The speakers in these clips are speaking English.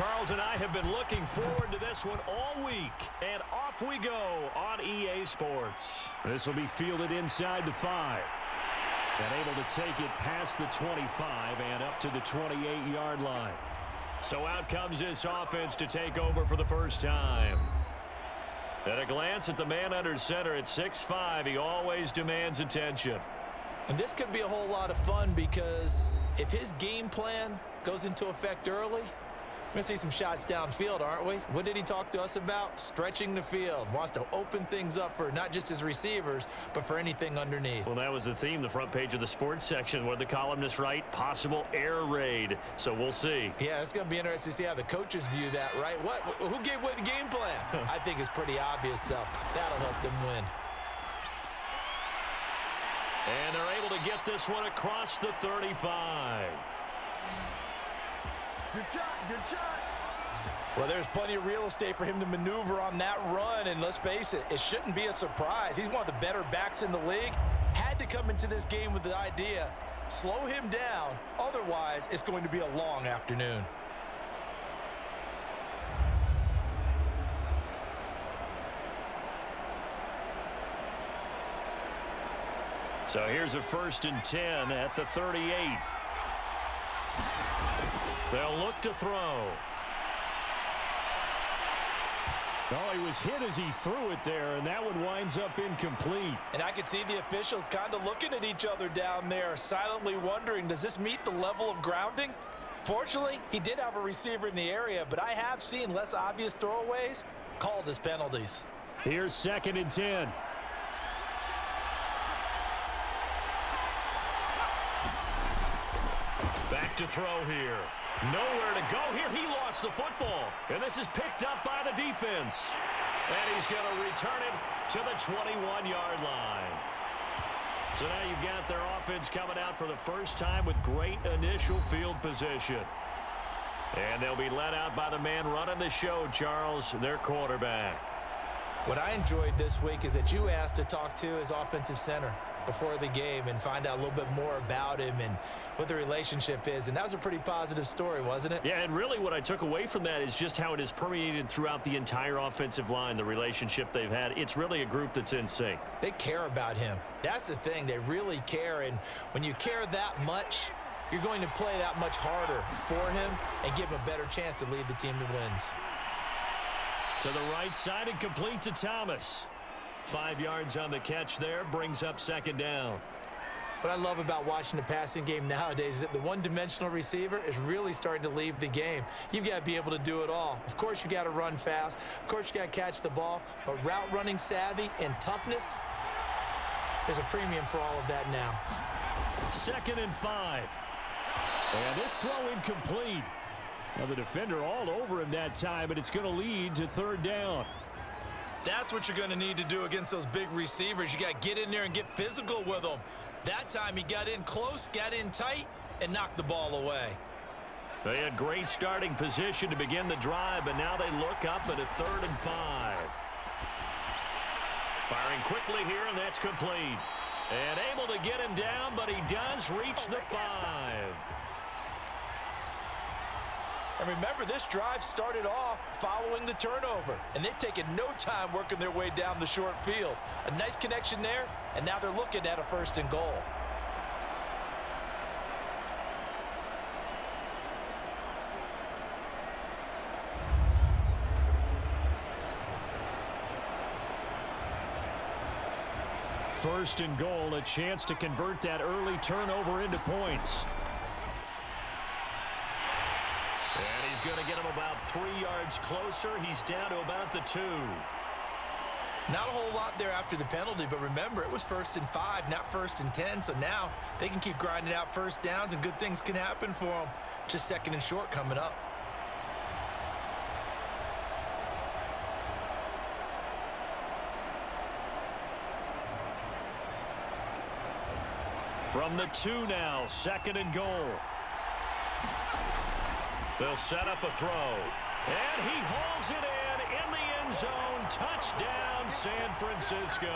Charles and I have been looking forward to this one all week. And off we go on EA Sports. This will be fielded inside the 5. And able to take it past the 25 and up to the 28-yard line. So out comes this offense to take over for the first time. At a glance at the man under center at 6'5", he always demands attention. And this could be a whole lot of fun because if his game plan goes into effect early, we're going to see some shots downfield, aren't we? What did he talk to us about? Stretching the field. Wants to open things up for not just his receivers, but for anything underneath. Well, that was the theme, the front page of the sports section, where the columnists write possible air raid. So we'll see. Yeah, it's going to be interesting to see how the coaches view that, right? Who gave away the game plan? I think it's pretty obvious, though. That'll help them win. And they're able to get this one across the 35. Good shot, good shot. Well, there's plenty of real estate for him to maneuver on that run, and let's face it, it shouldn't be a surprise. He's one of the better backs in the league. Had to come into this game with the idea, slow him down, otherwise it's going to be a long afternoon. So here's a 1st and 10 at the 38. They'll look to throw. Oh, he was hit as he threw it there, and that one winds up incomplete. And I could see the officials kind of looking at each other down there, silently wondering, does this meet the level of grounding? Fortunately, he did have a receiver in the area, but I have seen less obvious throwaways called as penalties. Here's 2nd and 10. Back to throw here. Nowhere to go here. He lost the football. And this is picked up by the defense. And he's going to return it to the 21-yard line. So now you've got their offense coming out for the first time with great initial field position. And they'll be led out by the man running the show, Charles, their quarterback. What I enjoyed this week is that you asked to talk to his offensive center before the game and find out a little bit more about him and what the relationship is. And that was a pretty positive story, wasn't it? Yeah, and really what I took away from that is just how it has permeated throughout the entire offensive line, the relationship they've had. It's really a group that's in sync. They care about him. That's the thing. They really care. And when you care that much, you're going to play that much harder for him and give him a better chance to lead the team that wins. To the right side and complete to Thomas. 5 yards on the catch there, brings up 2nd down. What I love about watching the passing game nowadays is that the one-dimensional receiver is really starting to leave the game. You've got to be able to do it all. Of course, you got to run fast. Of course, you got to catch the ball. But route running savvy and toughness, there's a premium for all of that now. 2nd and 5. And this throw incomplete. Now the defender all over him that time, but it's going to lead to 3rd down. That's what you're going to need to do against those big receivers. You got to get in there and get physical with them. That time he got in close, got in tight, and knocked the ball away. They had great starting position to begin the drive, but now they look up at a 3rd and 5. Firing quickly here, and that's complete. And able to get him down, but he does reach the 5. And remember, this drive started off following the turnover, and they've taken no time working their way down the short field. A nice connection there, and now they're looking at a 1st and goal. First and goal, a chance to convert that early turnover into points. And he's going to get him about 3 yards closer. He's down to about the 2. Not a whole lot there after the penalty, but remember, it was 1st and 5, not 1st and 10, so now they can keep grinding out first downs and good things can happen for them. Just 2nd and short coming up. From the 2 now, 2nd and goal. They'll set up a throw. And he hauls it in the end zone. Touchdown, San Francisco.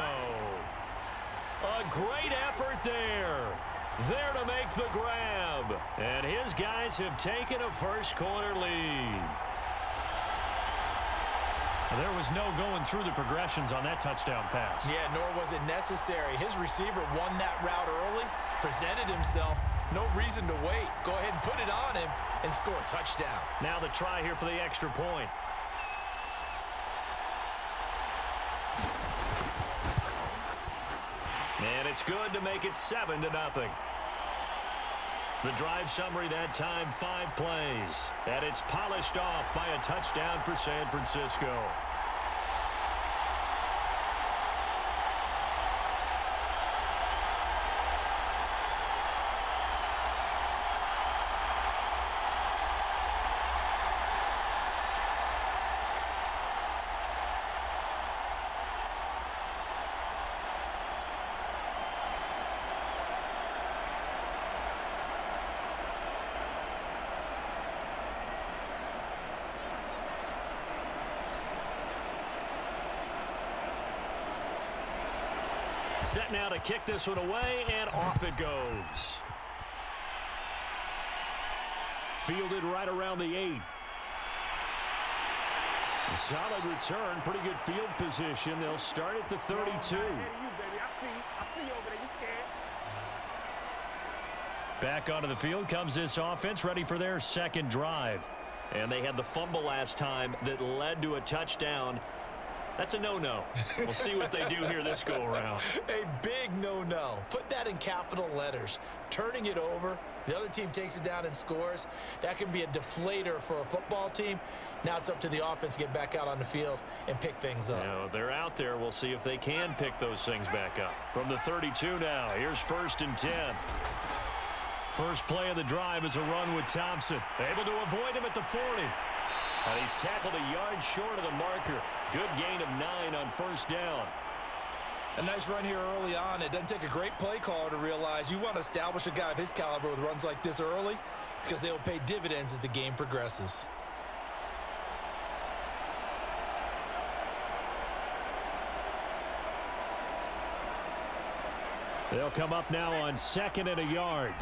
A great effort there. There to make the grab. And his guys have taken a first quarter lead. There was no going through the progressions on that touchdown pass. Yeah, nor was it necessary. His receiver won that route early, presented himself. No reason to wait. Go ahead and put it on him and score a touchdown. Now the try here for the extra point. And it's good to make it 7-0. The drive summary that time, 5 plays. And it's polished off by a touchdown for San Francisco. Set now to kick this one away, and off it goes. Fielded right around the 8. A solid return, pretty good field position. They'll start at the 32. Back onto the field comes this offense, ready for their second drive. And they had the fumble last time that led to a touchdown. That's a no-no. We'll see what they do here this go-around. A big no-no. Put that in capital letters. Turning it over, the other team takes it down and scores. That can be a deflator for a football team. Now it's up to the offense to get back out on the field and pick things up. Now, they're out there. We'll see if they can pick those things back up. From the 32 now, here's 1st and 10. First play of the drive is a run with Thompson. Able to avoid him at the 40. And he's tackled a yard short of the marker. Good gain of 9 on 1st down. A nice run here early on. It doesn't take a great play caller to realize you want to establish a guy of his caliber with runs like this early because they will pay dividends as the game progresses. They'll come up now on 2nd and a yard.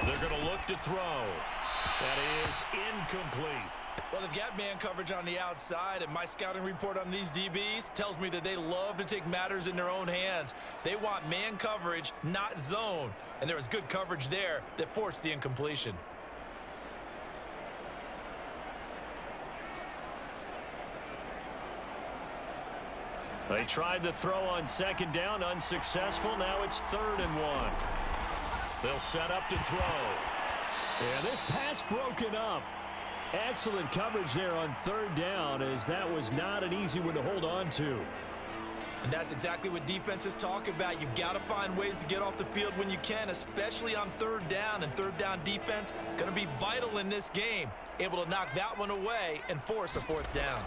They're going to look to throw. That is incomplete. Well, they've got man coverage on the outside, and my scouting report on these DBs tells me that they love to take matters in their own hands. They want man coverage, not zone. And there was good coverage there that forced the incompletion. They tried to throw on 2nd down, unsuccessful. Now it's 3rd and 1. They'll set up to throw. And this pass broken up. Excellent coverage there on 3rd down, as that was not an easy one to hold on to. And that's exactly what defenses talk about. You've got to find ways to get off the field when you can, especially on 3rd down. And 3rd down defense going to be vital in this game. Able to knock that one away and force a 4th down.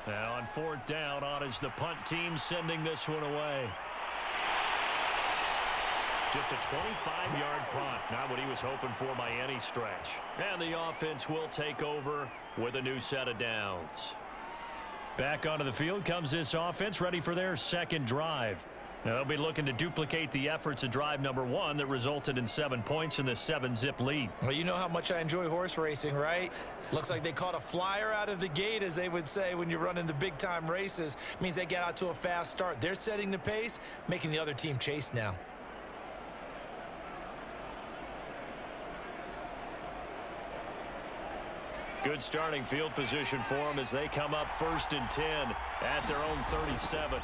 Now on 4th down, on is the punt team sending this one away. Just a 25-yard punt. Not what he was hoping for by any stretch. And the offense will take over with a new set of downs. Back onto the field comes this offense, ready for their second drive. Now they'll be looking to duplicate the efforts of drive number 1 that resulted in 7 points in the 7-zip lead. Well, you know how much I enjoy horse racing, right? Looks like they caught a flyer out of the gate, as they would say when you're running the big-time races. Means they get out to a fast start. They're setting the pace, making the other team chase now. Good starting field position for them as they come up 1st and 10 at their own 37.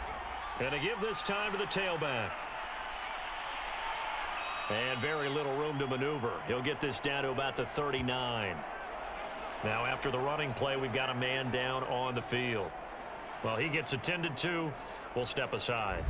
And to give this time to the tailback. And very little room to maneuver. He'll get this down to about the 39. Now after the running play, we've got a man down on the field. Well, he gets attended to. We'll step aside.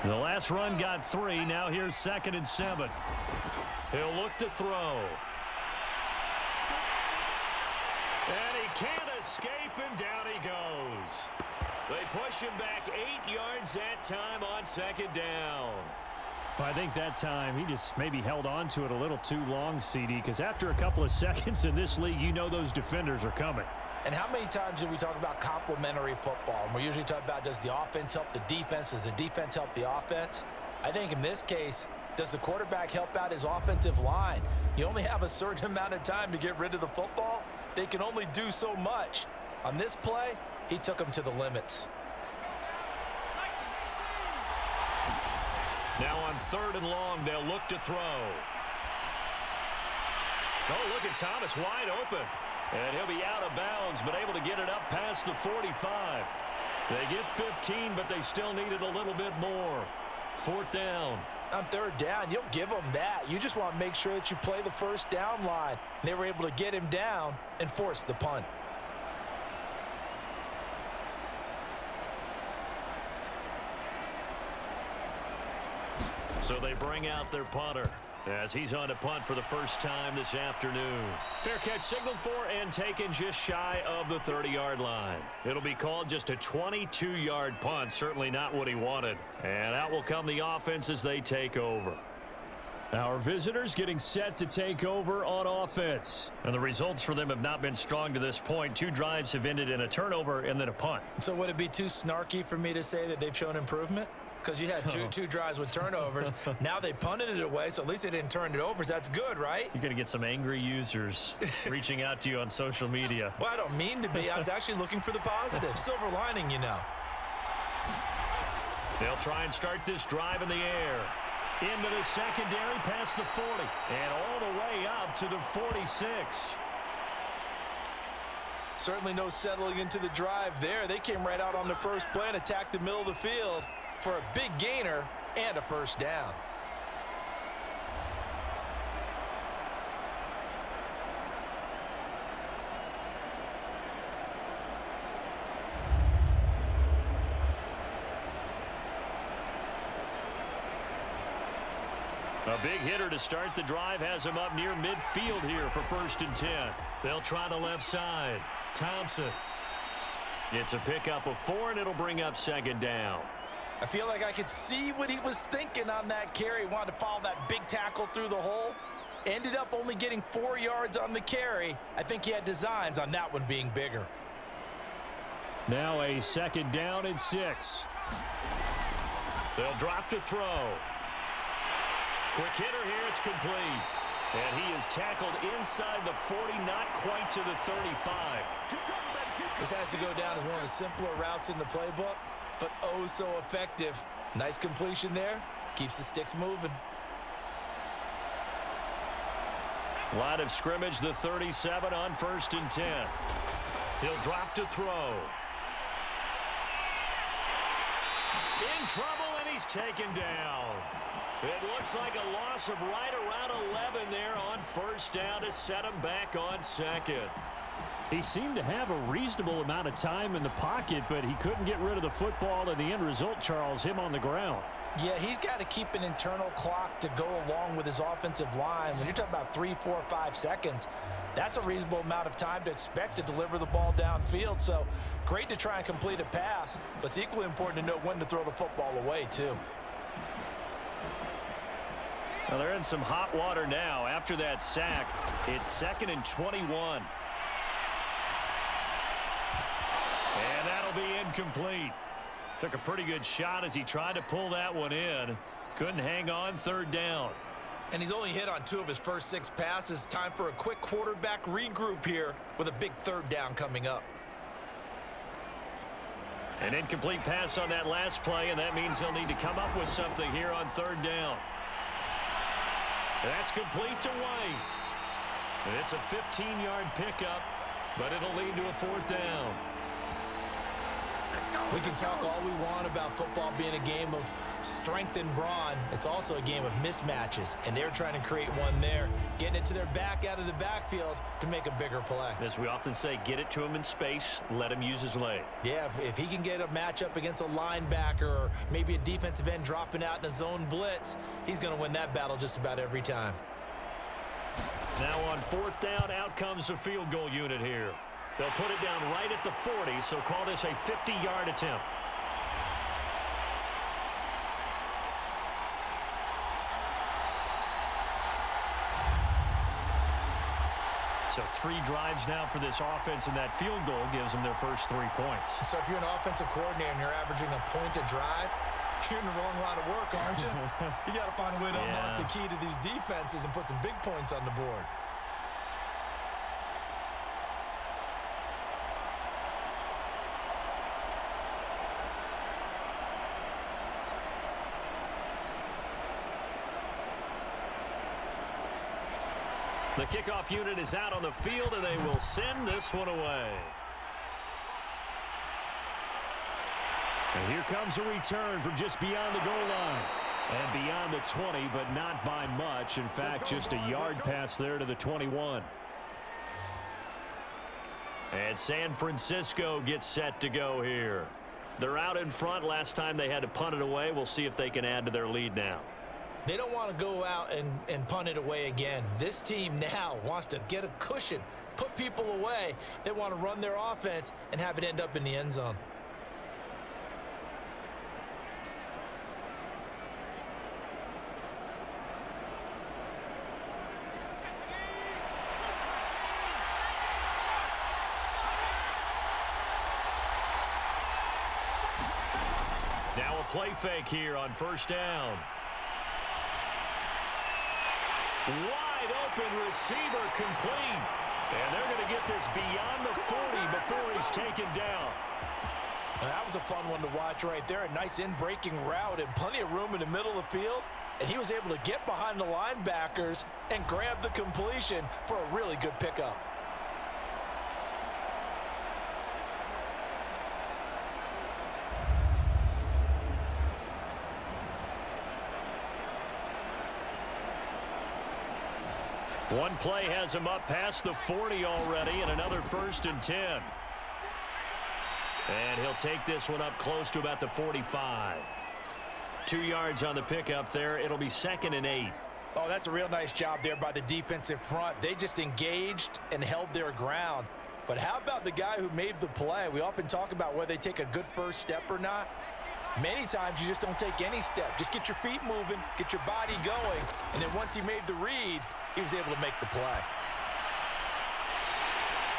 The last run got 3. Now here's 2nd and 7. He'll look to throw. And he can't escape, and down he goes. They push him back 8 yards that time on 2nd down. Well, I think that time he just maybe held on to it a little too long, CD, because after a couple of seconds in this league, you know those defenders are coming. And how many times do we talk about complementary football? And we usually talk about, does the offense help the defense? Does the defense help the offense? I think in this case, does the quarterback help out his offensive line? You only have a certain amount of time to get rid of the football. They can only do so much. On this play, he took them to the limits. Now on 3rd and long, they'll look to throw. Oh, look at Thomas wide open. And he'll be out of bounds, but able to get it up past the 45. They get 15, but they still needed a little bit more. 4th down. On 3rd down, you'll give them that. You just want to make sure that you play the first down line. They were able to get him down and force the punt. So they bring out their punter as he's on to punt for the first time this afternoon. Fair catch signaled for and taken just shy of the 30-yard line. It'll be called just a 22-yard punt, certainly not what he wanted. And out will come the offense as they take over. Our visitors getting set to take over on offense. And the results for them have not been strong to this point. 2 drives have ended in a turnover and then a punt. So would it be too snarky for me to say that they've shown improvement? Because you had two drives with turnovers. Now they punted it away, so at least they didn't turn it over. So that's good, right? You're going to get some angry users reaching out to you on social media. Well, I don't mean to be. I was actually looking for the positive. Silver lining, you know. They'll try and start this drive in the air. Into the secondary, past the 40, and all the way up to the 46. Certainly no settling into the drive there. They came right out on the first play and attacked the middle of the field for a big gainer and a first down. A big hitter to start the drive has him up near midfield here for 1st and 10. They'll try the left side. Thompson gets a pickup of 4, and it'll bring up 2nd down. I feel like I could see what he was thinking on that carry. Wanted to follow that big tackle through the hole. Ended up only getting 4 yards on the carry. I think he had designs on that one being bigger. Now a 2nd down and 6. They'll drop to throw. Quick hitter here, it's complete. And he is tackled inside the 40, not quite to the 35. This has to go down as one of the simpler routes in the playbook, but oh so effective. Nice completion there. Keeps the Stix moving. Line of scrimmage, the 37 on 1st and 10. He'll drop to throw. In trouble, and he's taken down. It looks like a loss of right around 11 there on 1st down to set him back on 2nd. He seemed to have a reasonable amount of time in the pocket, but he couldn't get rid of the football, and the end result, Charles, him on the ground. Yeah, he's got to keep an internal clock to go along with his offensive line. When you're talking about 3, 4, 5 seconds, that's a reasonable amount of time to expect to deliver the ball downfield. So great to try and complete a pass, but it's equally important to know when to throw the football away, too. Well, they're in some hot water now. After that sack, it's 2nd and 21. And that'll be incomplete. Took a pretty good shot as he tried to pull that one in. Couldn't hang on. 3rd down. And he's only hit on 2 of his first 6 passes. Time for a quick quarterback regroup here with a big 3rd down coming up. An incomplete pass on that last play, and that means they'll need to come up with something here on 3rd down. That's complete to White. And it's a 15-yard pickup, but it'll lead to a 4th down. We can talk all we want about football being a game of strength and brawn. It's also a game of mismatches, and they're trying to create one there, getting it to their back out of the backfield to make a bigger play. As we often say, get it to him in space, let him use his leg. Yeah, if he can get a matchup against a linebacker or maybe a defensive end dropping out in a zone blitz, he's going to win that battle just about every time. Now on 4th down, out comes the field goal unit here. They'll put it down right at the 40, so call this a 50-yard attempt. So 3 drives now for this offense, and that field goal gives them their first 3 points. So if you're an offensive coordinator and you're averaging a point a drive, you're in the wrong line of work, aren't you? You got to find a way to unlock the key to these defenses and put some big points on the board. The kickoff unit is out on the field, and they will send this one away. And here comes a return from just beyond the goal line. And beyond the 20, but not by much. In fact, just a yard pass there to the 21. And San Francisco gets set to go here. They're out in front. Last time they had to punt it away. We'll see if they can add to their lead now. They don't want to go out and punt it away again. This team now wants to get a cushion, put people away. They want to run their offense and have it end up in the end zone. Now a play fake here on first down. Wide open receiver complete. And they're going to get this beyond the 40 before he's taken down. That was a fun one to watch right there. A nice in-breaking route and plenty of room in the middle of the field. And he was able to get behind the linebackers and grab the completion for a really good pickup. One play has him up past the 40 already, and another 1st and 10. And he'll take this one up close to about the 45. 2 yards on the pickup there. It'll be 2nd and 8. Oh, that's a real nice job there by the defensive front. They just engaged and held their ground. But how about the guy who made the play? We often talk about whether they take a good first step or not. Many times you just don't take any step. Just get your feet moving, get your body going, and then once he made the read, he was able to make the play.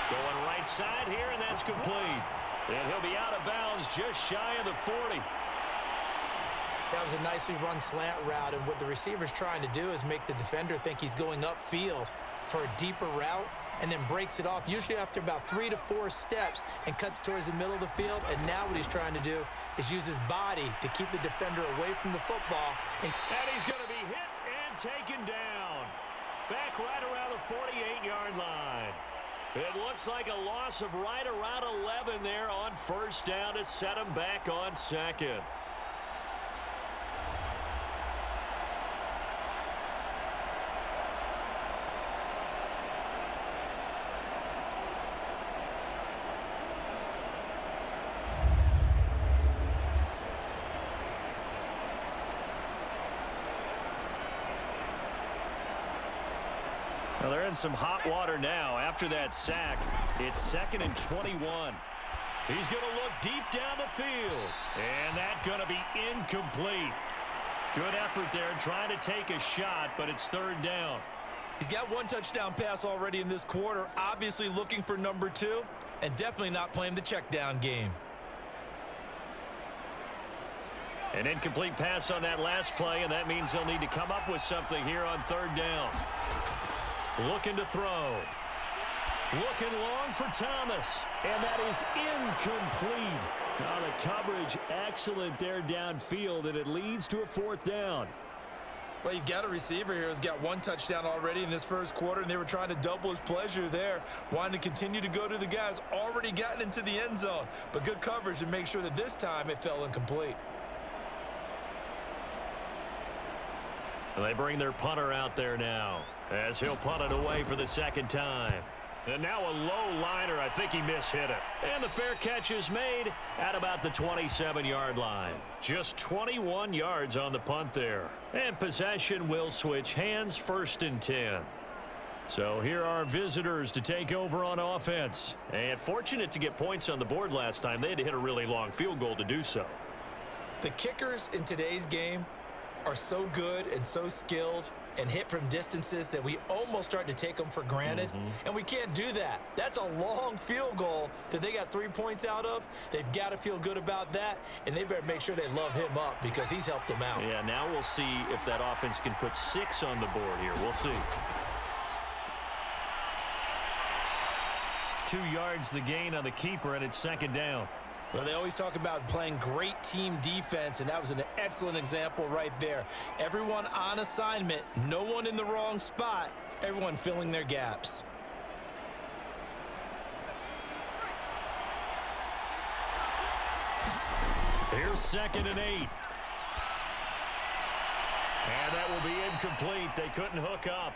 Going right side here, and that's complete. And he'll be out of bounds just shy of the 40. That was a nicely run slant route, and what the receiver's trying to do is make the defender think he's going upfield for a deeper route, and then breaks it off, usually after about 3 to 4 steps, and cuts towards the middle of the field. And now what he's trying to do is use his body to keep the defender away from the football. And he's going to be hit and taken down. Back right around the 48-yard line. It looks like a loss of right around 11 there on first down to set him back on 2nd. Well, they're in some hot water now. After that sack, it's 2nd and 21. He's going to look deep down the field. And that's going to be incomplete. Good effort there trying to take a shot, but it's 3rd down. He's got 1 touchdown pass already in this quarter, obviously looking for number 2, and definitely not playing the check down game. An incomplete pass on that last play, and that means they'll need to come up with something here on 3rd down. Looking to throw. Looking long for Thomas. And that is incomplete. Now the coverage excellent there downfield, and it leads to a 4th down. Well, you've got a receiver here who's got 1 touchdown already in this first quarter, and they were trying to double his pleasure there, wanting to continue to go to the guys already gotten into the end zone. But good coverage to make sure that this time it fell incomplete. And they bring their punter out there now, as he'll punt it away for the 2nd time. And now a low liner. I think he mishit it. And the fair catch is made at about the 27-yard line. Just 21 yards on the punt there. And possession will switch hands, 1st and 10. So here are visitors to take over on offense. And fortunate to get points on the board last time. They had to hit a really long field goal to do so. The kickers in today's game are so good and so skilled, and hit from distances that we almost start to take them for granted. And we can't do that. That's a long field goal that they got 3 points out of. They've got to feel good about that, and they better make sure they love him up because he's helped them out. Yeah, now we'll see if that offense can put 6 on the board here. We'll see. 2 yards the gain on the keeper, and it's second down. Well, they always talk about playing great team defense, and that was an excellent example right there. Everyone on assignment, no one in the wrong spot, everyone filling their gaps. Here's 2nd and 8. And that will be incomplete. They couldn't hook up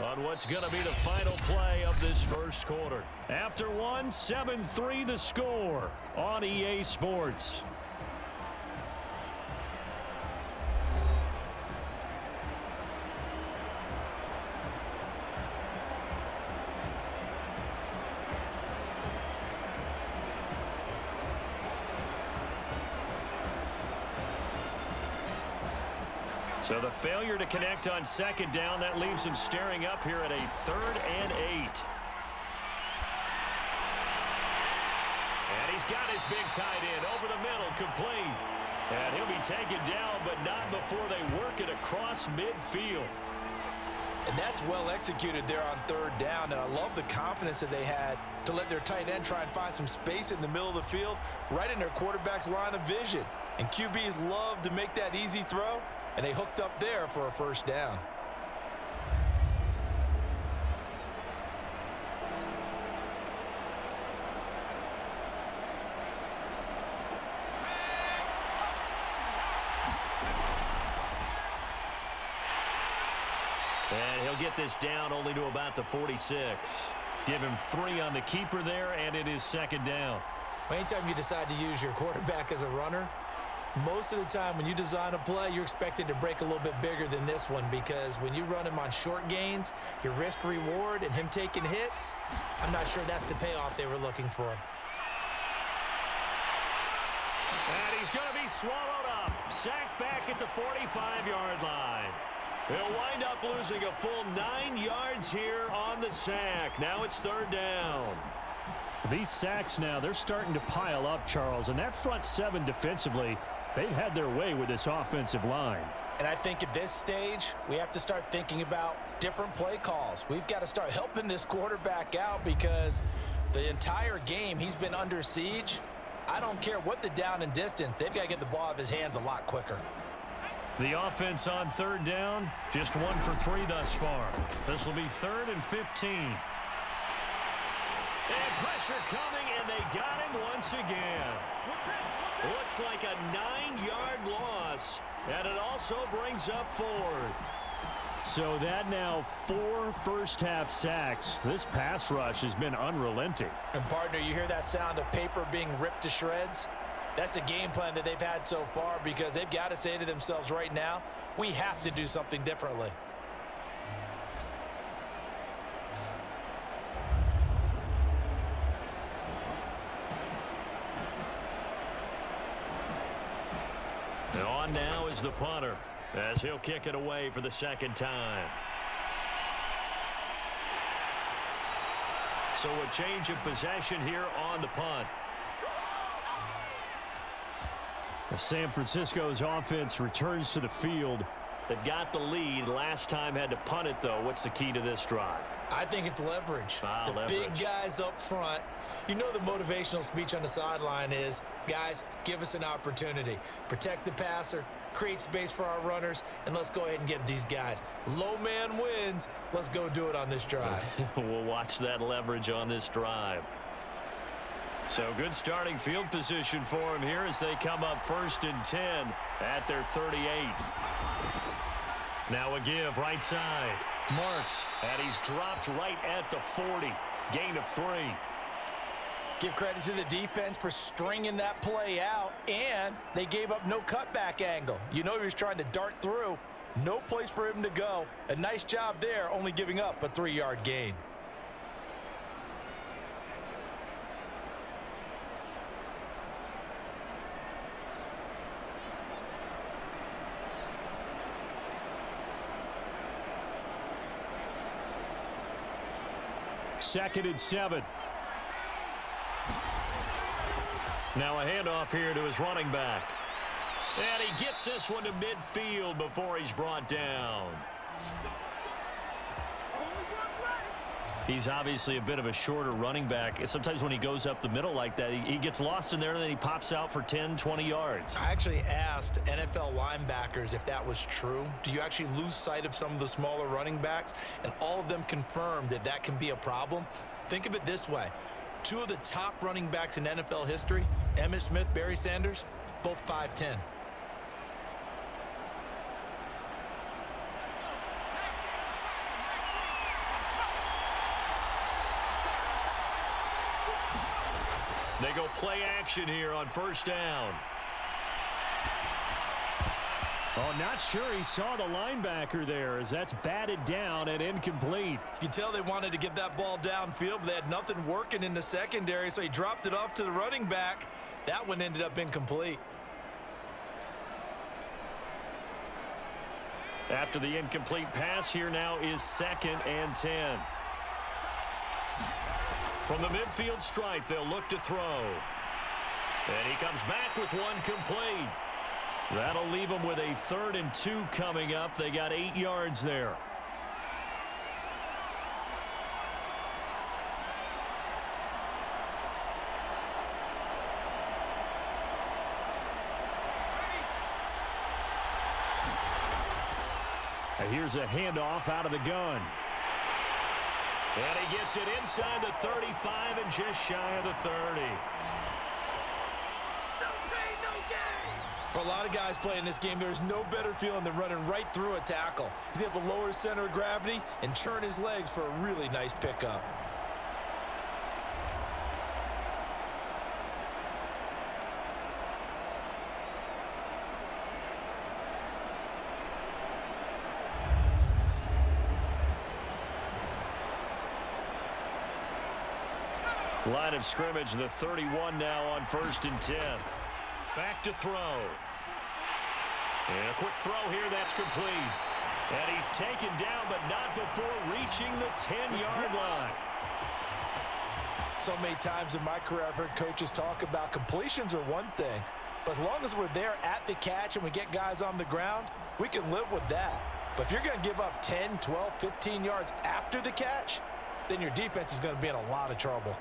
on what's going to be the final play of this first quarter. After one, 7-3 the score on EA Sports. So the failure to connect on second down, that leaves him staring up here at a 3rd and 8. And he's got his big tight end over the middle, complete. And he'll be taken down, but not before they work it across midfield. And that's well executed there on 3rd down, and I love the confidence that they had to let their tight end try and find some space in the middle of the field, right in their quarterback's line of vision. And QBs love to make that easy throw, and they hooked up there for a first down. And he'll get this down only to about the 46. Give him 3 on the keeper there, and it is second down. Anytime you decide to use your quarterback as a runner, most of the time when you design a play, you're expected to break a little bit bigger than this one, because when you run him on short gains, your risk reward and him taking hits, I'm not sure that's the payoff they were looking for. And he's going to be swallowed up, sacked back at the 45-yard line. He'll wind up losing a full 9 yards here on the sack. Now it's 3rd down. These sacks now, they're starting to pile up, Charles, and that front 7 defensively, they've had their way with this offensive line. And I think at this stage, we have to start thinking about different play calls. We've got to start helping this quarterback out, because the entire game he's been under siege. I don't care what the down and distance, they've got to get the ball out of his hands a lot quicker. The offense on 3rd down, just 1 for 3 thus far. This will be 3rd and 15. And pressure coming, and they got him once again. Looks like a 9-yard loss, and it also brings up 4th. So that now 4 first-half sacks. This pass rush has been unrelenting. And partner, you hear that sound of paper being ripped to shreds? That's the game plan that they've had so far, because they've got to say to themselves right now, we have to do something differently. And on now is the punter, as he'll kick it away for the 2nd time. So a change of possession here on the punt. San Francisco's offense returns to the field. They've got the lead. Last time had to punt it, though. What's the key to this drive? I think it's leverage. The leverage. Big guys up front. You know the motivational speech on the sideline is, guys, give us an opportunity. Protect the passer, create space for our runners, and let's go ahead and get these guys. Low man wins. Let's go do it on this drive. We'll watch that leverage on this drive. So good starting field position for him here as they come up 1st and 10 at their 38. Now a give right side. Marks, and he's dropped right at the 40. Gain of 3. Give credit to the defense for stringing that play out, and they gave up no cutback angle. You know he was trying to dart through. No place for him to go. A nice job there, only giving up a 3-yard gain. 2nd and 7. Now a handoff here to his running back. And he gets this one to midfield before he's brought down. He's obviously a bit of a shorter running back. Sometimes when he goes up the middle like that, he gets lost in there, and then he pops out for 10, 20 yards. I actually asked NFL linebackers if that was true. Do you actually lose sight of some of the smaller running backs? And all of them confirmed that that can be a problem. Think of it this way. 2 of the top running backs in NFL history, Emmitt Smith, Barry Sanders, both 5'10". They go play action here on 1st down. Oh, not sure he saw the linebacker there as that's batted down and incomplete. You can tell they wanted to get that ball downfield, but they had nothing working in the secondary, so he dropped it off to the running back. That one ended up incomplete. After the incomplete pass, here now is 2nd and 10. From the midfield stripe, they'll look to throw. And he comes back with one complete. That'll leave them with a 3rd and 2 coming up. They got 8 yards there. And here's a handoff out of the gun. And he gets it inside the 35 and just shy of the 30. For a lot of guys playing this game, there's no better feeling than running right through a tackle. He's able to lower his center of gravity and churn his legs for a really nice pickup. Line of scrimmage, the 31 now on 1st and 10. Back to throw. And a quick throw here, that's complete. And he's taken down, but not before reaching the 10-yard line. So many times in my career, I've heard coaches talk about completions are one thing, but as long as we're there at the catch and we get guys on the ground, we can live with that. But if you're going to give up 10, 12, 15 yards after the catch, then your defense is going to be in a lot of trouble.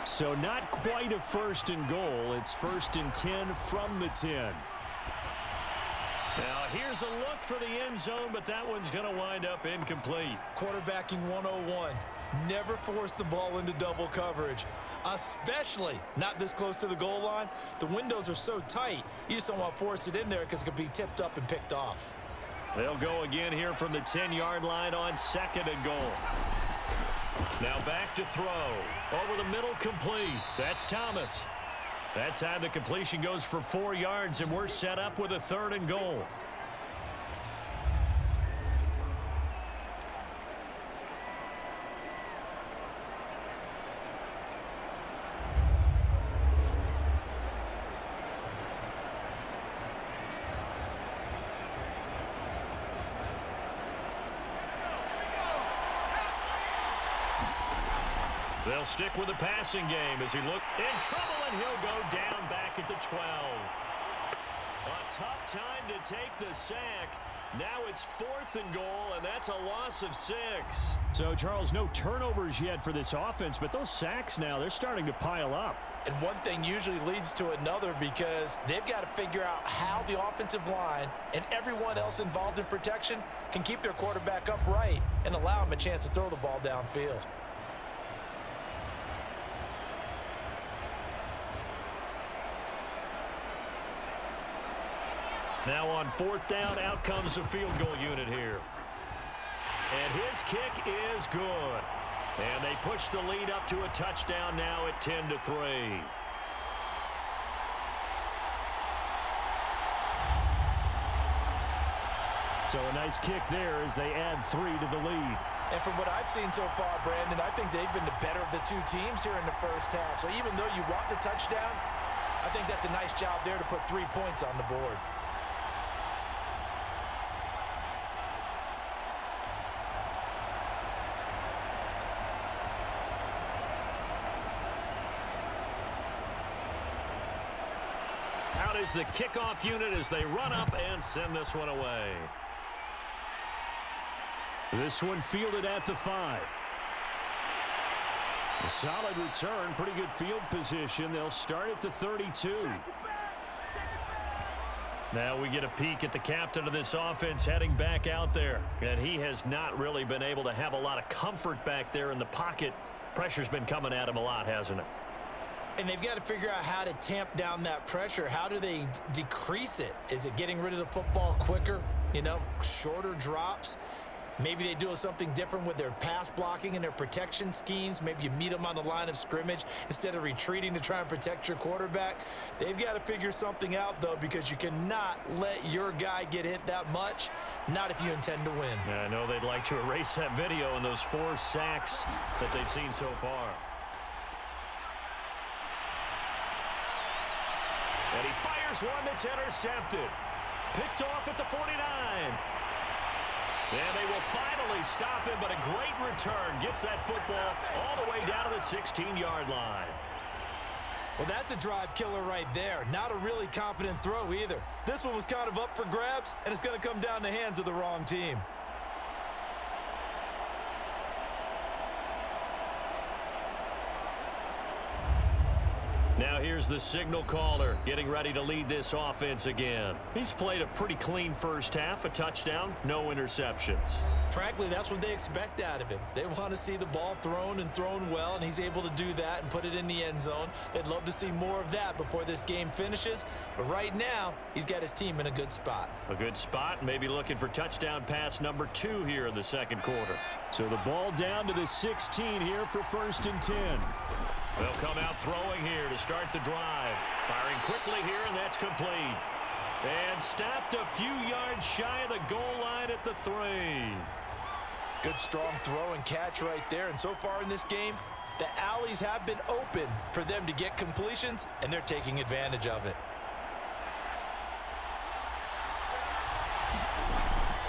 So not quite a 1st and goal. It's 1st and 10 from the 10. Now here's a look for the end zone, but that one's going to wind up incomplete. Quarterbacking 101. Never force the ball into double coverage, especially not this close to the goal line. The windows are so tight, you just don't want to force it in there because it could be tipped up and picked off. They'll go again here from the 10-yard line on 2nd and goal. Now back to throw. Over the middle, complete. That's Thomas. That time the completion goes for 4 yards, and we're set up with a 3rd and goal. They'll stick with the passing game as he looked in trouble, and he'll go down back at the 12. A tough time to take the sack. Now it's 4th and goal, and that's a loss of 6. So, Charles, no turnovers yet for this offense, but those sacks now, they're starting to pile up. And one thing usually leads to another because they've got to figure out how the offensive line and everyone else involved in protection can keep their quarterback upright and allow him a chance to throw the ball downfield. Now on 4th down, out comes the field goal unit here. And his kick is good. And they push the lead up to a touchdown now at 10-3. So a nice kick there as they add 3 to the lead. And from what I've seen so far, Brandon, I think they've been the better of the two teams here in the first half. So even though you want the touchdown, I think that's a nice job there to put 3 points on the board. is the kickoff unit as they run up and send this one away. This one fielded at the 5. A solid return, pretty good field position. They'll start at the 32. Now we get a peek at the captain of this offense heading back out there. And he has not really been able to have a lot of comfort back there in the pocket. Pressure's been coming at him a lot, hasn't it? And they've got to figure out how to tamp down that pressure. How do they decrease it? Is it getting rid of the football quicker? You know, shorter drops? Maybe they do something different with their pass blocking and their protection schemes. Maybe you meet them on the line of scrimmage instead of retreating to try and protect your quarterback. They've got to figure something out, though, because you cannot let your guy get hit that much, not if you intend to win. I know they'd like to erase that video and those 4 sacks that they've seen so far. And he fires one that's intercepted. Picked off at the 49. And they will finally stop him, but a great return gets that football all the way down to the 16-yard line. Well, that's a drive killer right there. Not a really confident throw either. This one was kind of up for grabs, and it's going to come down the hands of the wrong team. Now here's the signal caller getting ready to lead this offense again. He's played a pretty clean first half, a touchdown, no interceptions. Frankly, that's what they expect out of him. They want to see the ball thrown and thrown well, and he's able to do that and put it in the end zone. They'd love to see more of that before this game finishes, but right now, he's got his team in a good spot. A good spot, maybe looking for touchdown pass number 2 here in the second quarter. So the ball down to the 16 here for 1st and 10. They'll come out throwing here to start the drive. Firing quickly here, and that's complete. And stopped a few yards shy of the goal line at the 3. Good, strong throw and catch right there. And so far in this game, the alleys have been open for them to get completions, and they're taking advantage of it.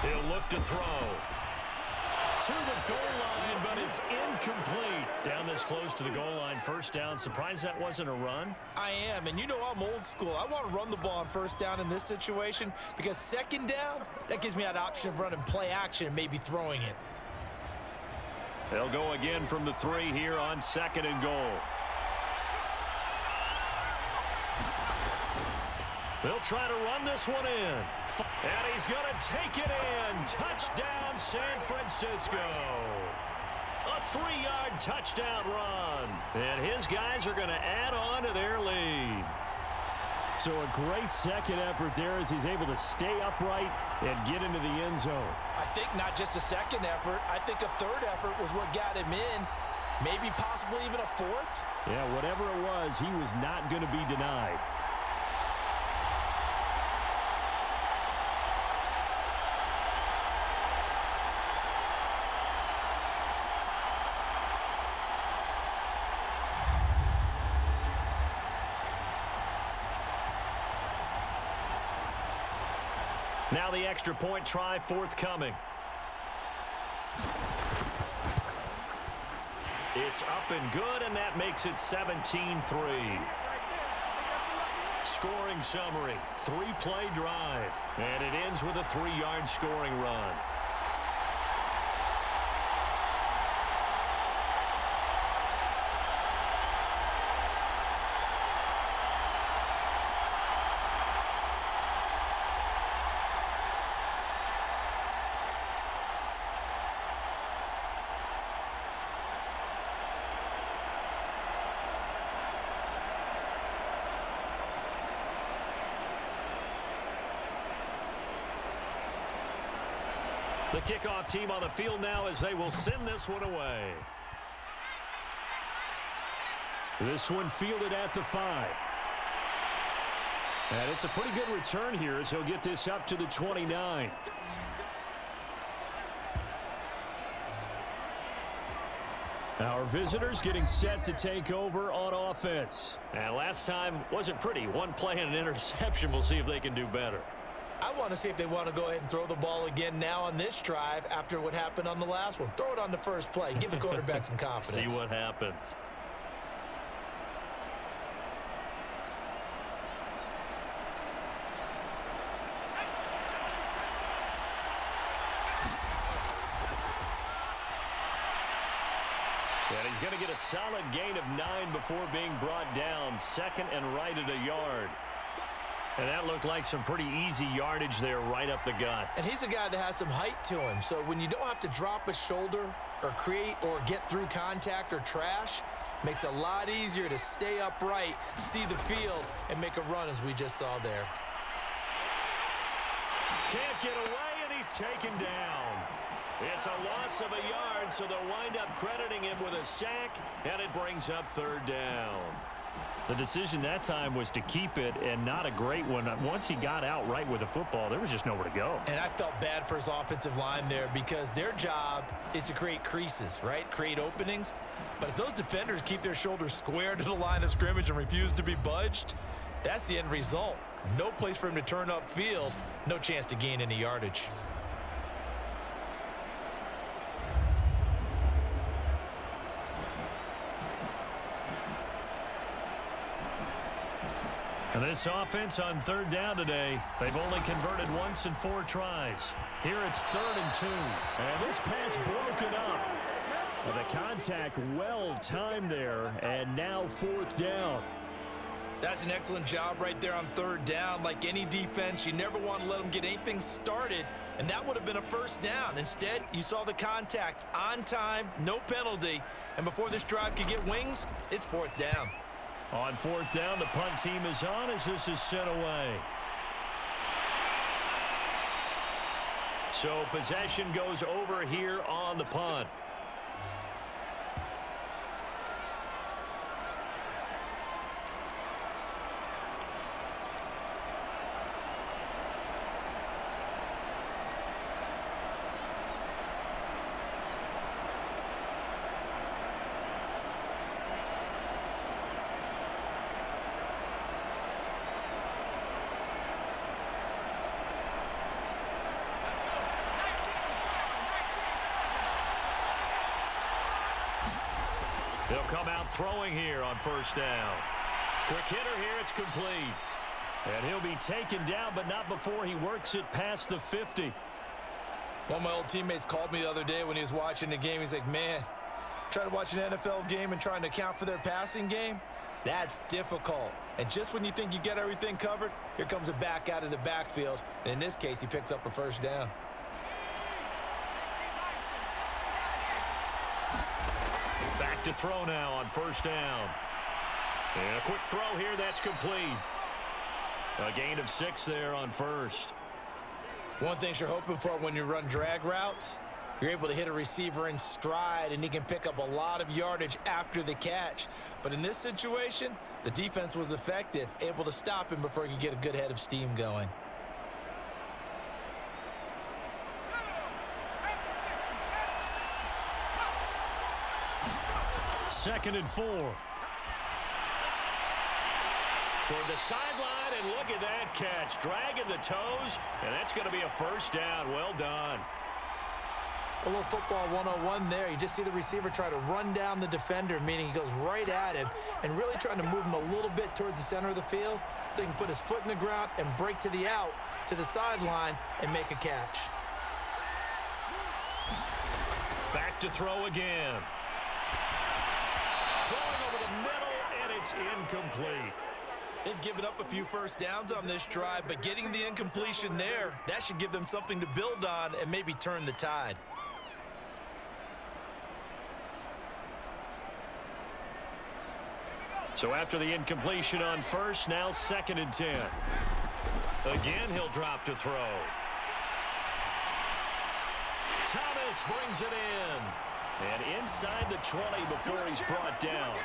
He'll look to throw. To the goal line, but it's incomplete. Down this close to the goal line, 1st down. Surprised that wasn't a run? I am, and you know I'm old school. I want to run the ball on 1st down in this situation because 2nd down, that gives me that option of running play action and maybe throwing it. They'll go again from the 3 here on 2nd and goal. They'll try to run this one in. And he's going to take it in. Touchdown, San Francisco. A 3-yard touchdown run. And his guys are going to add on to their lead. So a great second effort there as he's able to stay upright and get into the end zone. I think not just a second effort. I think a 3rd effort was what got him in. Maybe possibly even a 4th. Yeah, whatever it was, he was not going to be denied. Now the extra point try forthcoming. It's up and good, and that makes it 17-3. Scoring summary, 3-play drive. And it ends with a 3-yard scoring run. The kickoff team on the field now as they will send this one away. This one fielded at the 5. And it's a pretty good return here as he'll get this up to the 29. Our visitors getting set to take over on offense. And last time wasn't pretty. 1 play and an interception. We'll see if they can do better. I want to see if they want to go ahead and throw the ball again now on this drive after what happened on the last one. Throw it on the first play. Give the quarterback some confidence. See what happens. And he's going to get a solid gain of 9 before being brought down. 2nd and right at a yard. And that looked like some pretty easy yardage there right up the gut. And he's a guy that has some height to him. So when you don't have to drop a shoulder or create or get through contact or trash, makes it a lot easier to stay upright, see the field, and make a run as we just saw there. Can't get away, and he's taken down. It's a loss of a yard, so they'll wind up crediting him with a sack, and it brings up 3rd down. The decision that time was to keep it, and not a great one. Once he got out right with the football, there was just nowhere to go. And I felt bad for his offensive line there because their job is to create creases, right? Create openings. But if those defenders keep their shoulders square to the line of scrimmage and refuse to be budged, that's the end result. No place for him to turn upfield, no chance to gain any yardage. And this offense on 3rd down today, they've only converted once in 4 tries. Here it's 3rd and 2. And this pass broken up. Well, the contact well timed there, and now 4th down. That's an excellent job right there on 3rd down. Like any defense, you never want to let them get anything started, and that would have been a 1st down. Instead, you saw the contact on time, no penalty, and before this drive could get wings, it's 4th down. On 4th down, the punt team is on as this is sent away. So possession goes over here on the punt. They'll come out throwing here on 1st down. Quick hitter here, it's complete. And he'll be taken down, but not before he works it past the 50. One of my old teammates called me the other day when he was watching the game. He's like, man, trying to watch an NFL game and trying to account for their passing game, that's difficult. And just when you think you get everything covered, here comes a back out of the backfield. And in this case, he picks up a 1st down. Back to throw now on 1st down. And a quick throw here, that's complete. A gain of 6 there on 1st. One thing you're hoping for when you run drag routes, you're able to hit a receiver in stride, and he can pick up a lot of yardage after the catch. But in this situation, the defense was effective, able to stop him before he could get a good head of steam going. 2nd and 4. Toward the sideline, and look at that catch. Dragging the toes, and that's going to be a 1st down. Well done. A little football 101 there. You just see the receiver try to run down the defender, meaning he goes right at him and really trying to move him a little bit towards the center of the field so he can put his foot in the ground and break to the out, to the sideline, and make a catch. Back to throw again. Throwing over the middle, and it's incomplete. They've given up a few 1st downs on this drive, but getting the incompletion there, that should give them something to build on and maybe turn the tide. So after the incompletion on 1st, now 2nd and 10. Again, he'll drop to throw. Thomas brings it in. And inside the 20 before he's brought down.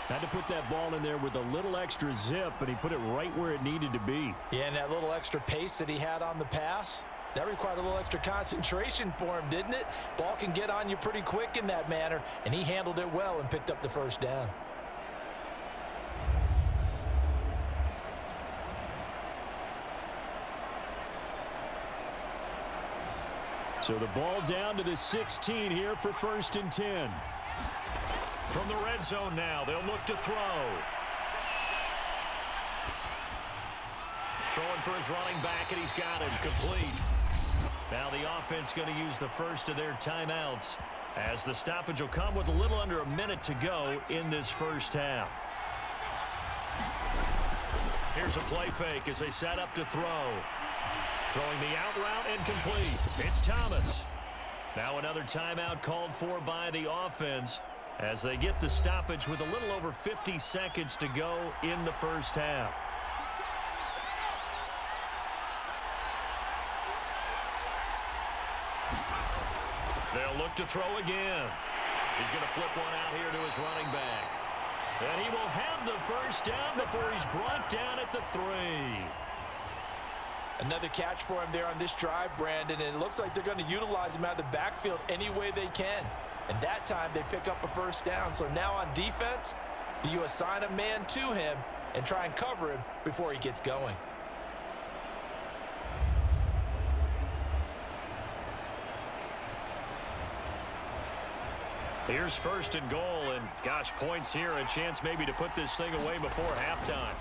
Had to put that ball in there with a little extra zip, but he put it right where it needed to be. Yeah, and that little extra pace that he had on the pass, that required a little extra concentration for him, didn't it? Ball can get on you pretty quick in that manner, and he handled it well and picked up the 1st down. So the ball down to the 16 here for 1st and 10. From the red zone now, they'll look to throw. Throwing for his running back, and he's got him complete. Now the offense going to use the first of their timeouts. as the stoppage will come with a little under a minute to go in this first half. Here's a play fake as they set up to throw. Throwing the out route incomplete. It's Thomas. Now another timeout called for by the offense as they get the stoppage with a little over 50 seconds to go in the first half. They'll look to throw again. He's going to flip one out here to his running back. And he will have the first down before he's brought down at the 3. Another catch for him there on this drive, Brandon, and it looks like they're going to utilize him out of the backfield any way they can. And that time they pick up a first down. So now on defense, do you assign a man to him and try and cover him before he gets going? Here's first and goal, and gosh, points here, a chance maybe to put this thing away before halftime.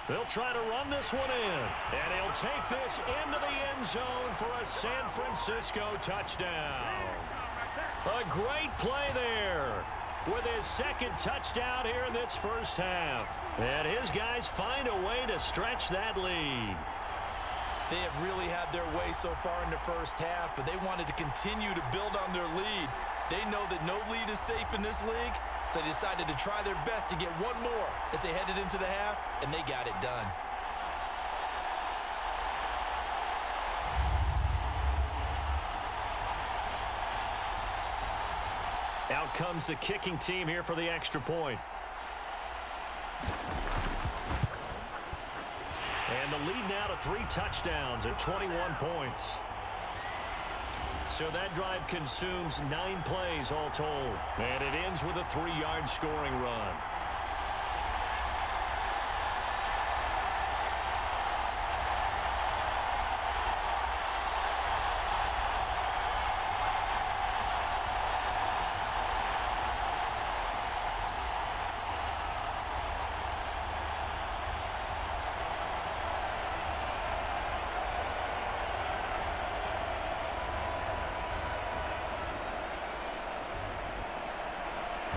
They'll try to run this one in, and he'll take this into the end zone for a San Francisco touchdown. A great play there with his second touchdown here in this first half. And his guys find a way to stretch that lead. They have really had their way so far in the first half, but they wanted to continue to build on their lead. They know that no lead is safe in this league, so they decided to try their best to get one more as they headed into the half, and they got it done. Out comes the kicking team here for the extra point. And the lead now to 3 touchdowns at 21 points. So that drive consumes 9 plays all told. And it ends with a 3-yard scoring run.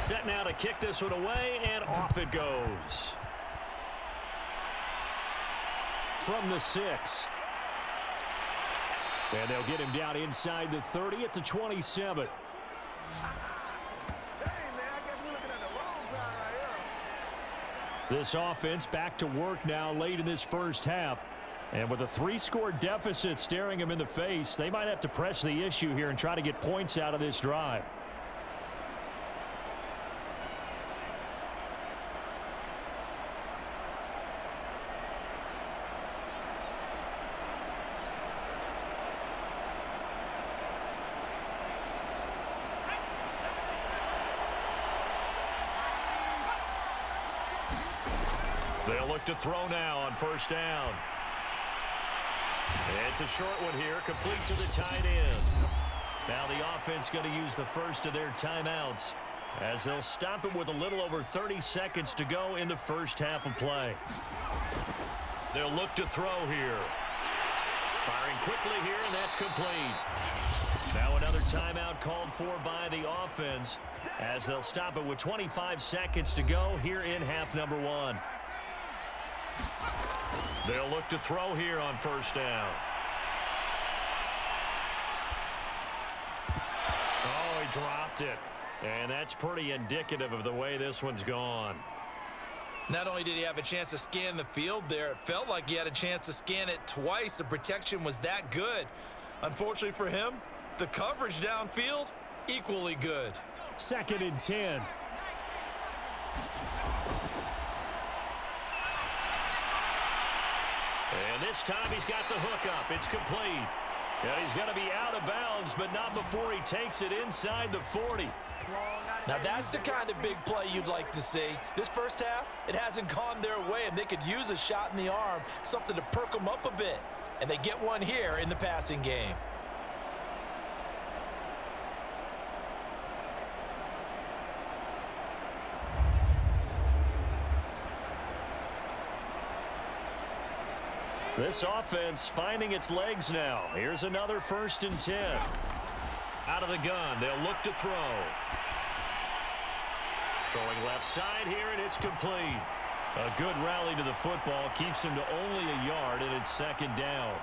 Set now to kick this one away, and off it goes. From the 6. And they'll get him down inside the 30 at the 27. This offense back to work now late in this first half. And with a 3-score deficit staring him in the face, they might have to press the issue here and try to get points out of this drive. They'll look to throw now on first down. It's a short one here, complete to the tight end. Now the offense going to use the first of their timeouts as they'll stop it with a little over 30 seconds to go in the first half of play. They'll look to throw here. Firing quickly here, and that's complete. Now another timeout called for by the offense as they'll stop it with 25 seconds to go here in half number 1. They'll look to throw here on first down. Oh, he dropped it. And that's pretty indicative of the way this one's gone. Not only did he have a chance to scan the field there, it felt like he had a chance to scan it twice. The protection was that good. Unfortunately for him, the coverage downfield, equally good. 2nd and 10. And this time he's got the hook up. It's complete. And he's going to be out of bounds, but not before he takes it inside the 40. Now that's the kind of big play you'd like to see. This first half, it hasn't gone their way, and they could use a shot in the arm, something to perk them up a bit. And they get one here in the passing game. This offense finding its legs now. Here's another 1st and 10. Out of the gun, they'll look to throw. Throwing left side here, and it's complete. A good rally to the football keeps him to only a yard, and it's second down.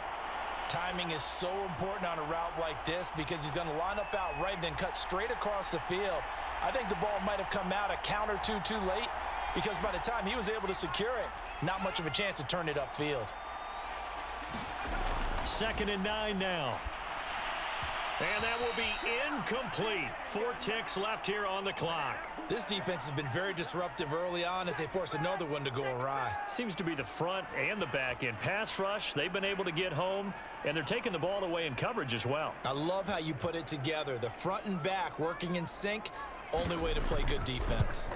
Timing is so important on a route like this because he's going to line up out right and then cut straight across the field. I think the ball might have come out a count or two too late because by the time he was able to secure it, not much of a chance to turn it upfield. 2nd and 9 now. And that will be incomplete. 4 ticks left here on the clock. This defense has been very disruptive early on as they force another one to go awry. Seems to be the front and the back end. Pass rush, they've been able to get home, and they're taking the ball away in coverage as well. I love how you put it together. The front and back working in sync, only way to play good defense.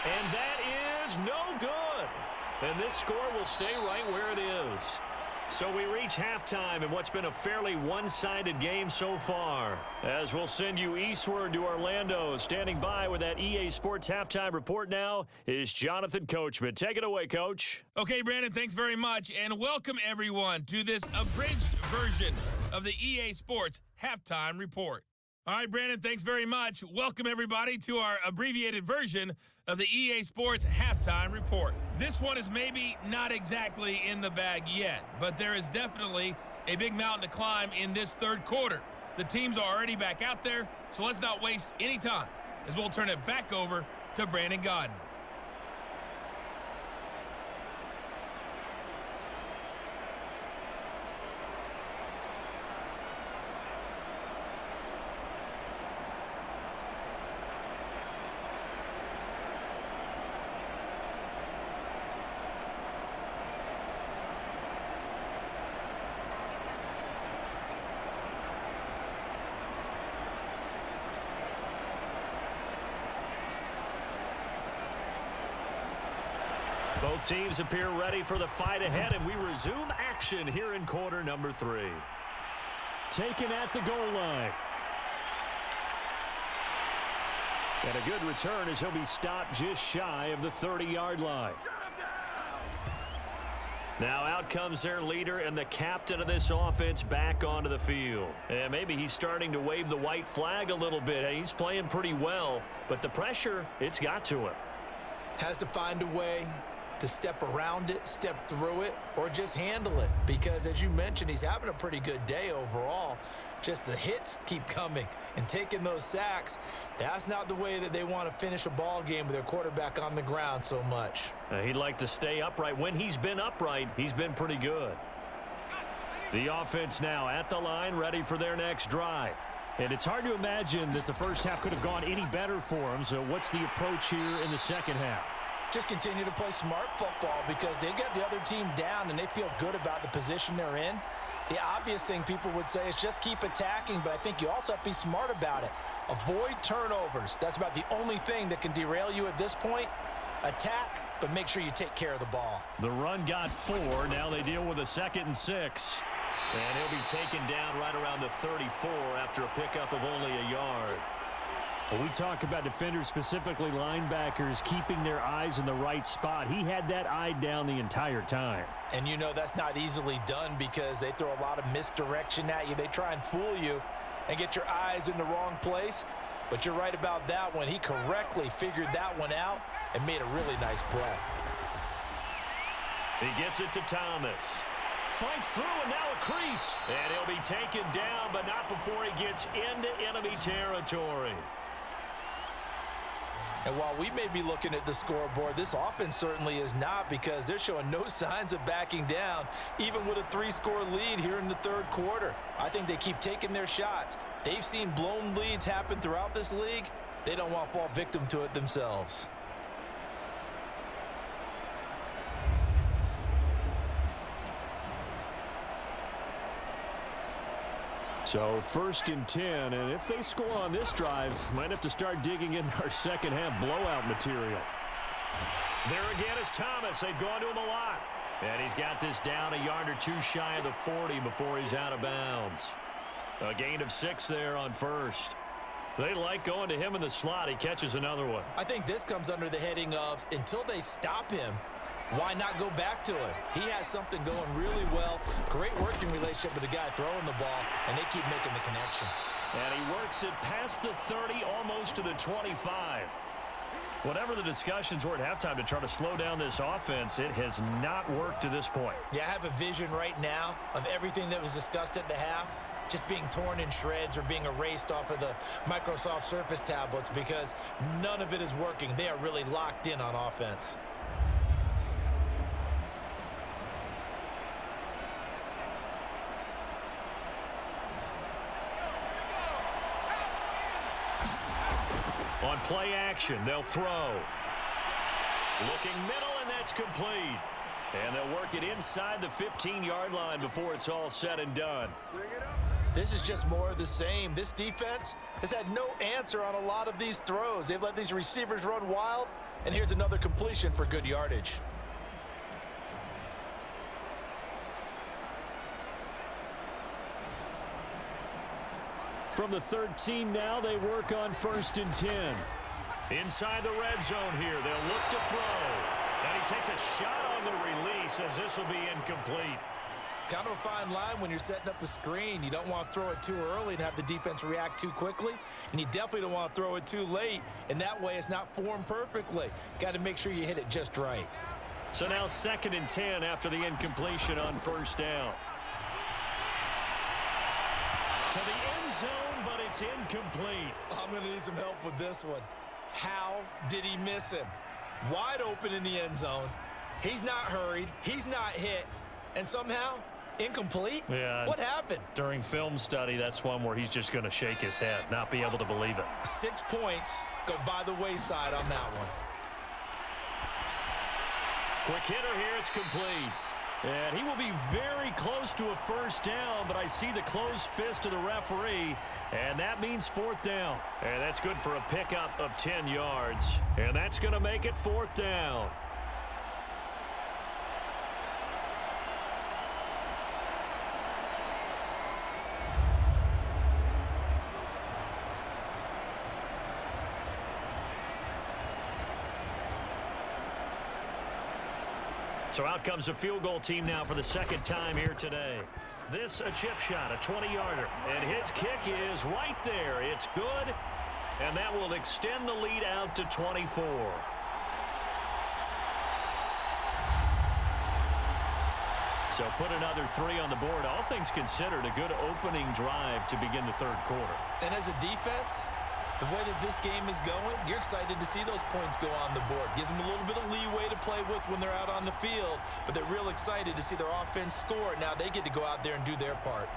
And that is no good. And this score will stay right where it is. So we reach halftime in what's been a fairly one-sided game so far. As we'll send you eastward to Orlando. Standing by with that EA Sports halftime report now is Jonathan Coachman. Take it away, Coach. Okay, Brandon, thanks very much. And welcome, everyone, to this abridged version of the EA Sports halftime report. All right, Brandon, thanks very much. Welcome, everybody, to our abbreviated version of the EA Sports halftime report. This one is maybe not exactly in the bag yet, but there is definitely a big mountain to climb in this third quarter. The teams are already back out there, so let's not waste any time as we'll turn it back over to Brandon Godden. Both teams appear ready for the fight ahead, and we resume action here in quarter number 3. Taken at the goal line. And a good return as he'll be stopped just shy of the 30-yard line. Now out comes their leader and the captain of this offense back onto the field. And maybe he's starting to wave the white flag a little bit. He's playing pretty well, but the pressure, it's got to him. Has to find a way to step around it, step through it, or just handle it. Because as you mentioned, he's having a pretty good day overall. Just the hits keep coming and taking those sacks. That's not the way that they want to finish a ball game with their quarterback on the ground so much. He'd like to stay upright. When he's been upright, he's been pretty good. The offense now at the line, ready for their next drive. And it's hard to imagine that the first half could have gone any better for him. So what's the approach here in the second half? Just continue to play smart football because they get the other team down and they feel good about the position they're in. The obvious thing people would say is just keep attacking, but I think you also have to be smart about it. Avoid turnovers. That's about the only thing that can derail you at this point. Attack, but make sure you take care of the ball. The run got 4. Now they deal with a 2nd and 6. And he'll be taken down right around the 34 after a pickup of only a yard. Well, we talk about defenders, specifically linebackers, keeping their eyes in the right spot. He had that eye down the entire time. And you know that's not easily done because they throw a lot of misdirection at you. They try and fool you and get your eyes in the wrong place. But you're right about that one. He correctly figured that one out and made a really nice play. He gets it to Thomas. Fights through and now a crease. And he'll be taken down, but not before he gets into enemy territory. And while we may be looking at the scoreboard, this offense certainly is not because they're showing no signs of backing down, even with a 3-score lead here in the third quarter. I think they keep taking their shots. They've seen blown leads happen throughout this league. They don't want to fall victim to it themselves. So 1st and 10, and if they score on this drive, might have to start digging in our second half blowout material. There again is Thomas. They've gone to him a lot. And he's got this down a yard or two shy of the 40 before he's out of bounds. A gain of 6 there on 1st. They like going to him in the slot. He catches another one. I think this comes under the heading of until they stop him, why not go back to it? He has something going really well. Great working relationship with the guy throwing the ball, and they keep making the connection. And he works it past the 30, almost to the 25. Whatever the discussions were at halftime to try to slow down this offense, it has not worked to this point. Yeah, I have a vision right now of everything that was discussed at the half just being torn in shreds or being erased off of the Microsoft Surface tablets because none of it is working. They are really locked in on offense. On play action, they'll throw. Looking middle, and that's complete. And they'll work it inside the 15-yard line before it's all said and done. This is just more of the same. This defense has had no answer on a lot of these throws. They've let these receivers run wild, and here's another completion for good yardage. From the 13 now, they work on 1st and 10. Inside the red zone here, they'll look to throw. And he takes a shot on the release as this will be incomplete. Kind of a fine line when you're setting up a screen. You don't want to throw it too early and have the defense react too quickly. And you definitely don't want to throw it too late. And that way it's not formed perfectly. Got to make sure you hit it just right. So now 2nd and 10 after the incompletion on 1st down. To the end zone, but it's incomplete. I'm going to need some help with this one. How did he miss him? Wide open in the end zone. He's not hurried. He's not hit. And somehow, incomplete? Yeah. What happened? During film study, that's one where he's just going to shake his head, not be able to believe it. 6 points go by the wayside on that one. Quick hitter here, it's complete. And he will be very close to a 1st down, but I see the closed fist of the referee, and that means 4th down. And that's good for a pickup of 10 yards. And that's going to make it 4th down. So out comes a field goal team now for the 2nd time here today. This a chip shot, a 20-yarder. And his kick is right there. It's good. And that will extend the lead out to 24. So put another 3 on the board. All things considered, a good opening drive to begin the 3rd quarter. And as a defense, the way that this game is going, you're excited to see those points go on the board. Gives them a little bit of leeway to play with when they're out on the field, but they're real excited to see their offense score. Now they get to go out there and do their part.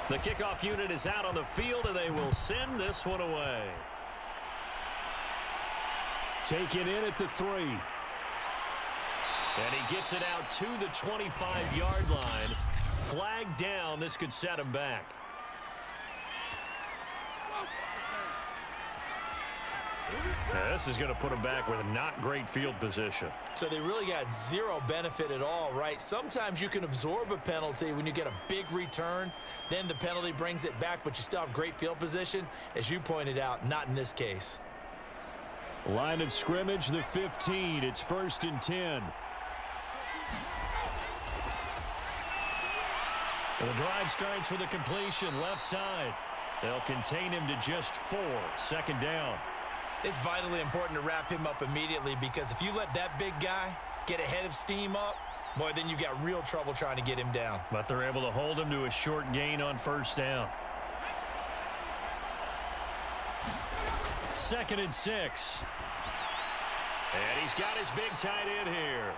The kickoff unit is out on the field, and they will send this one away. Taken in at the 3. And he gets it out to the 25-yard line. Flag down. This could set him back. Now, this is going to put him back with a not great field position. So they really got zero benefit at all, right? Sometimes you can absorb a penalty when you get a big return. Then the penalty brings it back, but you still have great field position. As you pointed out, not in this case. Line of scrimmage, the 15. It's 1st and 10. The drive starts with a completion left side. They'll contain him to just 4. 2nd down. It's vitally important to wrap him up immediately because if you let that big guy get ahead of steam up, boy, then you've got real trouble trying to get him down. But they're able to hold him to a short gain on 1st down. 2nd and 6. And he's got his big tight end here.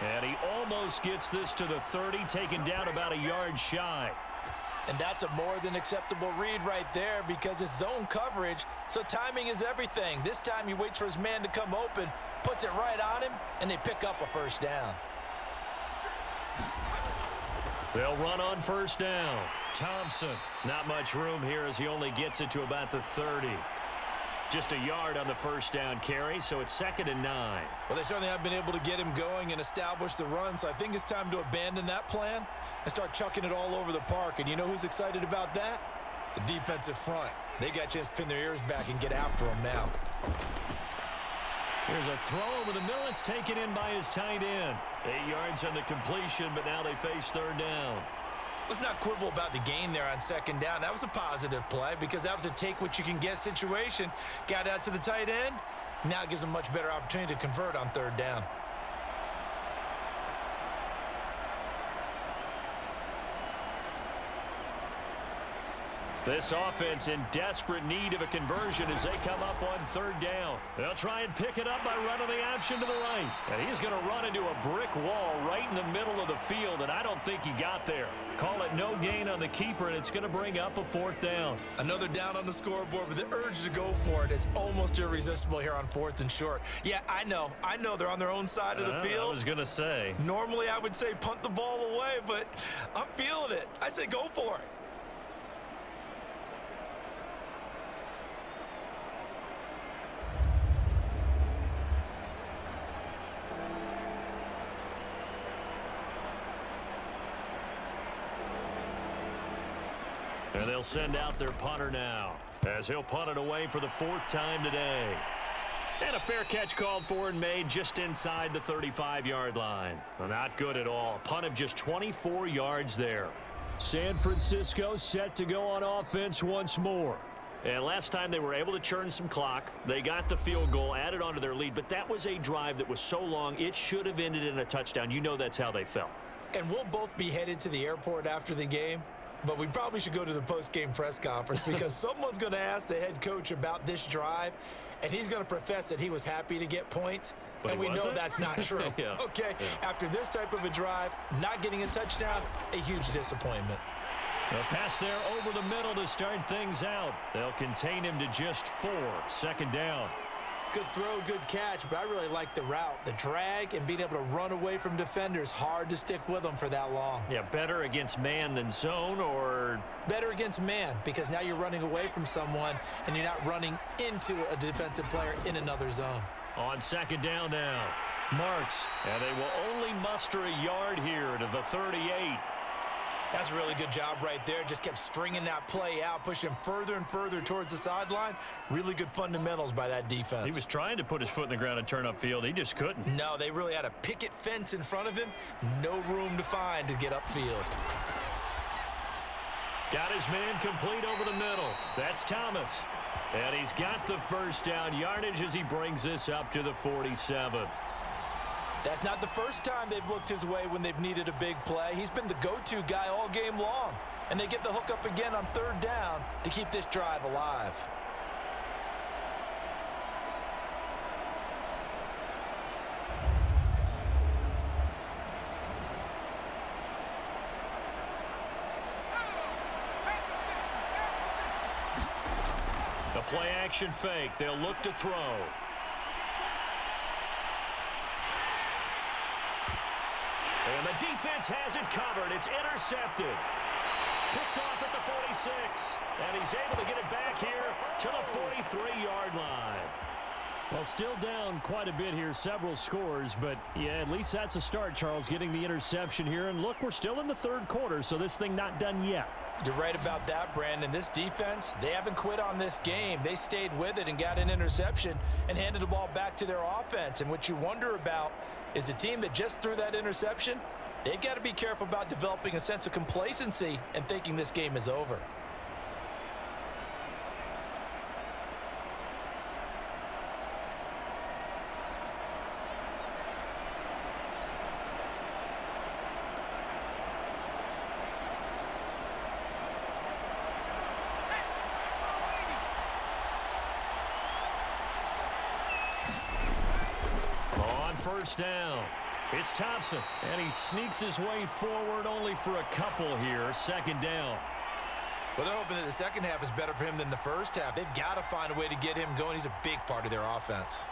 And he almost gets this to the 30, taken down about a yard shy. And that's a more than acceptable read right there because it's zone coverage, so timing is everything. This time he waits for his man to come open, puts it right on him, and they pick up a 1st down. They'll run on 1st down. Thompson, not much room here as he only gets it to about the 30. Just a yard on the 1st down carry, so it's 2nd and 9. Well, they certainly have been able to get him going and establish the run, so I think it's time to abandon that plan and start chucking it all over the park. And you know who's excited about that? The defensive front, they got a chance to pin their ears back and get after him now. Here's a throw over the middle. It's taken in by his tight end. 8 yards on the completion, but now they face third down. Let's not quibble about the gain there on second down. That was a positive play because that was a take-what-you-can-get situation. Got out to the tight end. Now it gives them a much better opportunity to convert on third down. This offense in desperate need of a conversion as they come up on third down. They'll try and pick it up by running the option to the right. And he's going to run into a brick wall right in the middle of the field, and I don't think he got there. Call it no gain on the keeper, and it's going to bring up a fourth down. Another down on the scoreboard, but the urge to go for it is almost irresistible here on 4th and short. Yeah, I know they're on their own side of the field. I was going to say. Normally I would say punt the ball away, but I'm feeling it. I say go for it. And they'll send out their punter now as he'll punt it away for the 4th time today. And a fair catch called for and made just inside the 35-yard line. Well, not good at all. A punt of just 24 yards there. San Francisco set to go on offense once more. And last time they were able to churn some clock. They got the field goal, added onto their lead, but that was a drive that was so long it should have ended in a touchdown. You know that's how they felt. And we'll both be headed to the airport after the game. But we probably should go to the post-game press conference because someone's going to ask the head coach about this drive, and he's going to profess that he was happy to get points, but and we know that's not true. Yeah. Okay, yeah. After this type of a drive, not getting a touchdown, a huge disappointment. A pass there over the middle to start things out. They'll contain him to just 4. Second down. Good throw, good catch, but I really like the route. The drag and being able to run away from defenders, hard to stick with them for that long. Yeah, better against man than zone, or? Better against man, because now you're running away from someone and you're not running into a defensive player in another zone. On second down now, Marks, and they will only muster a yard here to the 38. That's a really good job right there. Just kept stringing that play out, pushing him further and further towards the sideline. Really good fundamentals by that defense. He was trying to put his foot in the ground and turn upfield. He just couldn't. No, they really had a picket fence in front of him. No room to find to get upfield. Got his man complete over the middle. That's Thomas. And he's got the first down yardage as he brings this up to the 47. That's not the first time they've looked his way when they've needed a big play. He's been the go-to guy all game long. And they get the hook up again on third down to keep this drive alive. The play action fake. They'll look to throw. And the defense has it covered. It's intercepted. Picked off at the 46. And he's able to get it back here to the 43-yard line. Well, still down quite a bit here, several scores, but yeah, at least that's a start, Charles, getting the interception here. And look, we're still in the third quarter, so this thing not done yet. You're right about that, Brandon. This defense, they haven't quit on this game. They stayed with it and got an interception and handed the ball back to their offense. And what you wonder about is the team that just threw that interception, they've got to be careful about developing a sense of complacency and thinking this game is over. First down. It's Thompson, and he sneaks his way forward only for a couple here. Second down. Well, they're hoping that the second half is better for him than the first half. They've got to find a way to get him going. He's a big part of their offense.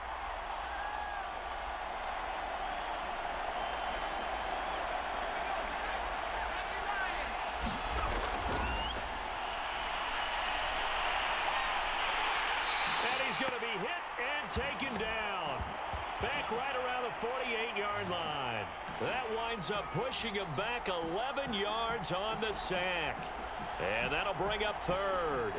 And he's going to be hit and taken down. Back right around the 48-yard line. That winds up pushing him back 11 yards on the sack. And that'll bring up third.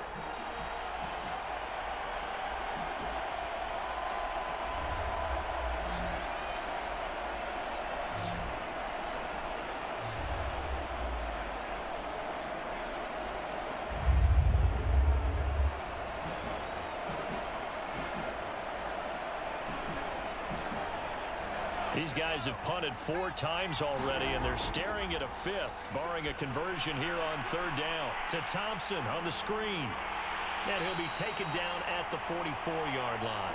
These guys have punted 4 times already, and they're staring at a 5th, barring a conversion here on 3rd down. To Thompson on the screen. And he'll be taken down at the 44-yard line.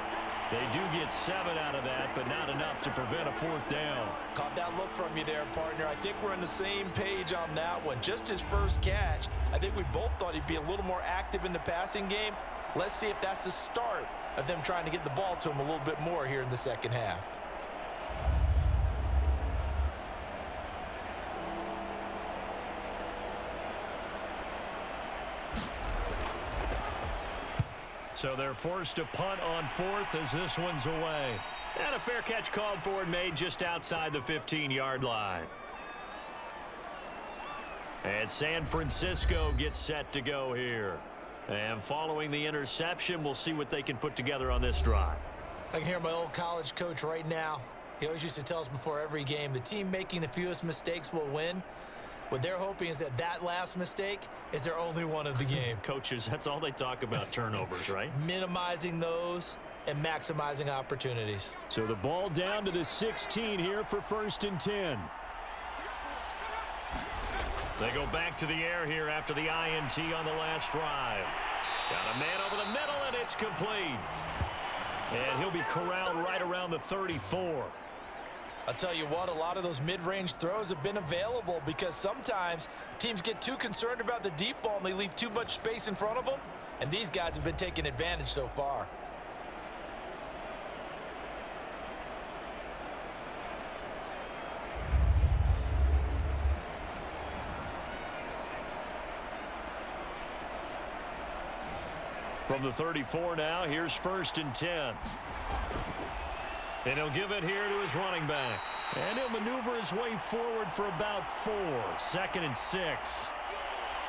They do get 7 out of that, but not enough to prevent a 4th down. Caught that look from you there, partner. I think we're on the same page on that one. Just his first catch. I think we both thought he'd be a little more active in the passing game. Let's see if that's the start of them trying to get the ball to him a little bit more here in the second half. So they're forced to punt on 4th as this one's away. And a fair catch called for and made just outside the 15-yard line. And San Francisco gets set to go here. And following the interception, we'll see what they can put together on this drive. I can hear my old college coach right now. He always used to tell us before every game, the team making the fewest mistakes will win. What they're hoping is that that last mistake is their only one of the game. Coaches, that's all they talk about, turnovers, right? Minimizing those and maximizing opportunities. So the ball down to the 16 here for 1st and 10. They go back to the air here after the INT on the last drive. Got a man over the middle, and it's complete. And he'll be corralled right around the 34. I'll tell you what, a lot of those mid-range throws have been available because sometimes teams get too concerned about the deep ball and they leave too much space in front of them, and these guys have been taking advantage so far. From the 34 now, here's 1st and 10. And he'll give it here to his running back. And he'll maneuver his way forward for about 4. 2nd and 6.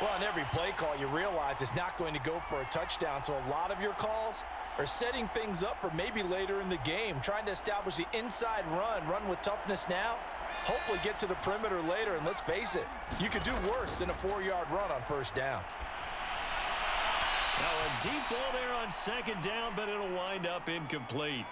Well, on every play call, you realize it's not going to go for a touchdown, so a lot of your calls are setting things up for maybe later in the game, trying to establish the inside run with toughness now, hopefully get to the perimeter later, and let's face it, you could do worse than a 4-yard run on 1st down. Now a deep ball there on 2nd down, but it'll wind up incomplete.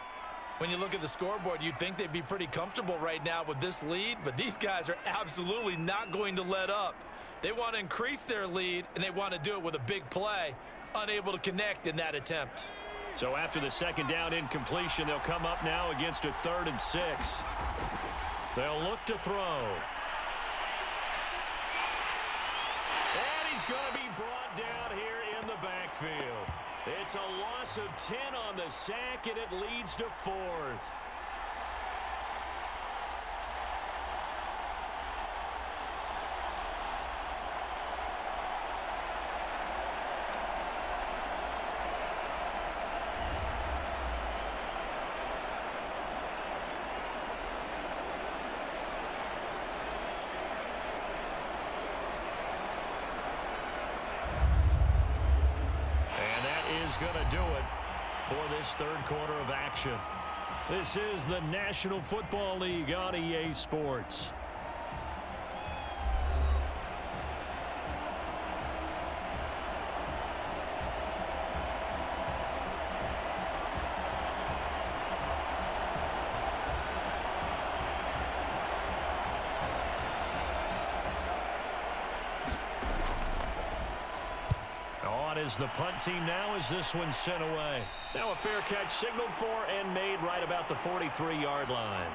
When you look at the scoreboard, you'd think they'd be pretty comfortable right now with this lead, but these guys are absolutely not going to let up. They want to increase their lead, and they want to do it with a big play, unable to connect in that attempt. So after the 2nd down incompletion, they'll come up now against a 3rd and 6. They'll look to throw. And he's going to be brought down here in the backfield. It's a loss of 10 on the sack, and it leads to 4th. Is going to do it for this 3rd quarter of action. This is the National Football League on EA Sports. Is the punt team now as this one's sent away. Now a fair catch signaled for and made right about the 43-yard line.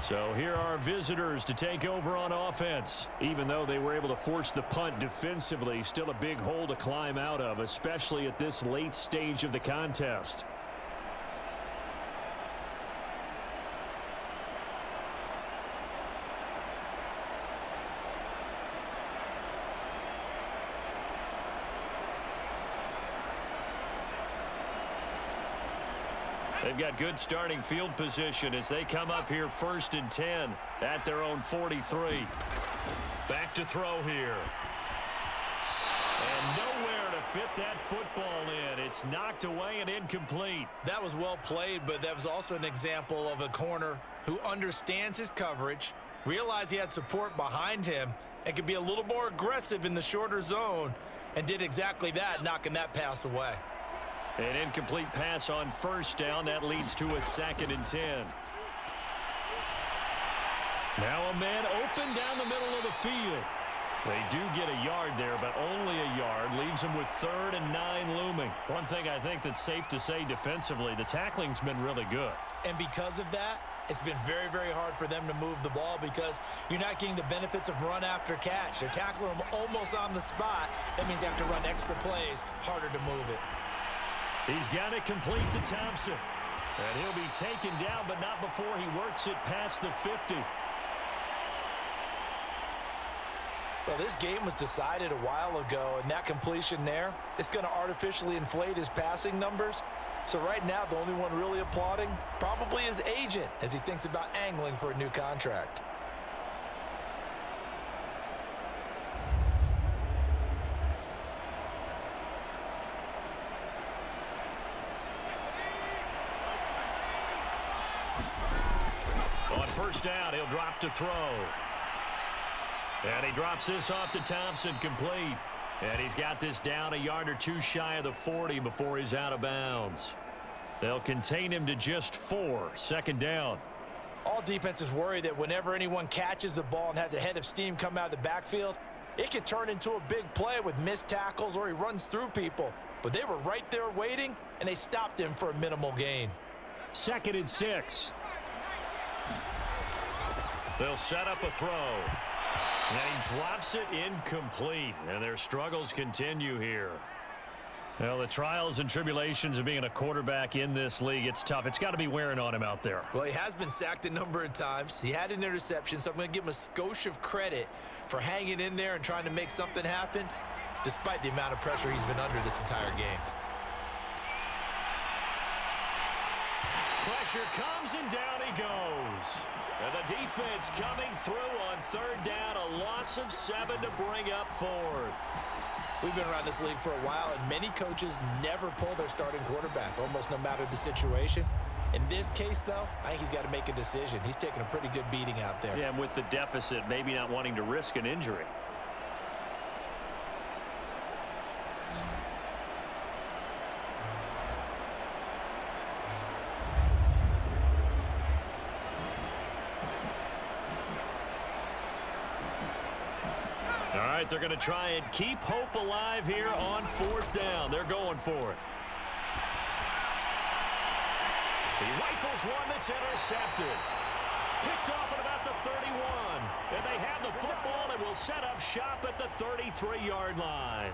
So here are visitors to take over on offense. Even though they were able to force the punt defensively, still a big hole to climb out of, especially at this late stage of the contest. They've got good starting field position as they come up here 1st and 10 at their own 43. Back to throw here. And nowhere to fit that football in. It's knocked away and incomplete. That was well played, but that was also an example of a corner who understands his coverage, realized he had support behind him, and could be a little more aggressive in the shorter zone, and did exactly that, knocking that pass away. An incomplete pass on 1st down. That leads to a 2nd and 10. Now a man open down the middle of the field. They do get a yard there, but only a yard. Leaves them with 3rd and 9 looming. One thing I think that's safe to say defensively, the tackling's been really good. And because of that, it's been very, very hard for them to move the ball because you're not getting the benefits of run after catch. They're tackling them almost on the spot. That means you have to run extra plays, harder to move it. He's got it complete to Thompson. And he'll be taken down, but not before he works it past the 50. Well, this game was decided a while ago, and that completion there is going to artificially inflate his passing numbers. So right now, the only one really applauding probably his agent as he thinks about angling for a new contract. On 1st down, he'll drop to throw. And he drops this off to Thompson, complete. And he's got this down a yard or 2 shy of the 40 before he's out of bounds. They'll contain him to just 4, 2nd down. All defenses worry that whenever anyone catches the ball and has a head of steam come out of the backfield, it could turn into a big play with missed tackles or he runs through people. But they were right there waiting, and they stopped him for a minimal gain. 2nd and 6. They'll set up a throw. And he drops it incomplete. And their struggles continue here. Well, the trials and tribulations of being a quarterback in this league, it's tough. It's got to be wearing on him out there. Well, he has been sacked a number of times. He had an interception, so I'm going to give him a skosh of credit for hanging in there and trying to make something happen, despite the amount of pressure he's been under this entire game. Pressure comes and down he goes. And the defense coming through on 3rd down, a loss of 7 to bring up 4th. We've been around this league for a while, and many coaches never pull their starting quarterback, almost no matter the situation. In this case, though, I think he's got to make a decision. He's taking a pretty good beating out there. Yeah, and with the deficit, maybe not wanting to risk an injury. All right, they're going to try and keep hope alive here on 4th down. They're going for it. He rifles one that's intercepted. Picked off at about the 31. And they have the football and will set up shop at the 33-yard line.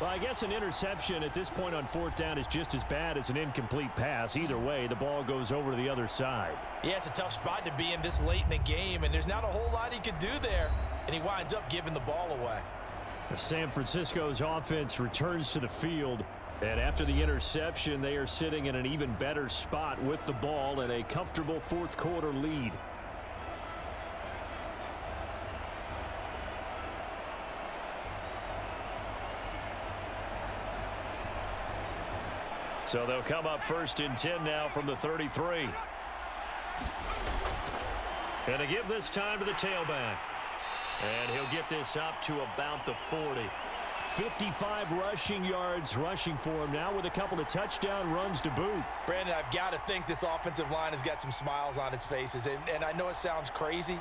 Well, I guess an interception at this point on 4th down is just as bad as an incomplete pass. Either way, the ball goes over to the other side. Yeah, it's a tough spot to be in this late in the game, and there's not a whole lot he could do there. And he winds up giving the ball away. San Francisco's offense returns to the field. And after the interception, they are sitting in an even better spot with the ball and a comfortable 4th quarter lead. So they'll come up 1st and 10 now from the 33. And to give this time to the tailback. And he'll get this up to about the 40. 55 rushing yards rushing for him now with a couple of touchdown runs to boot. Brandon, I've got to think this offensive line has got some smiles on its faces. And I know it sounds crazy,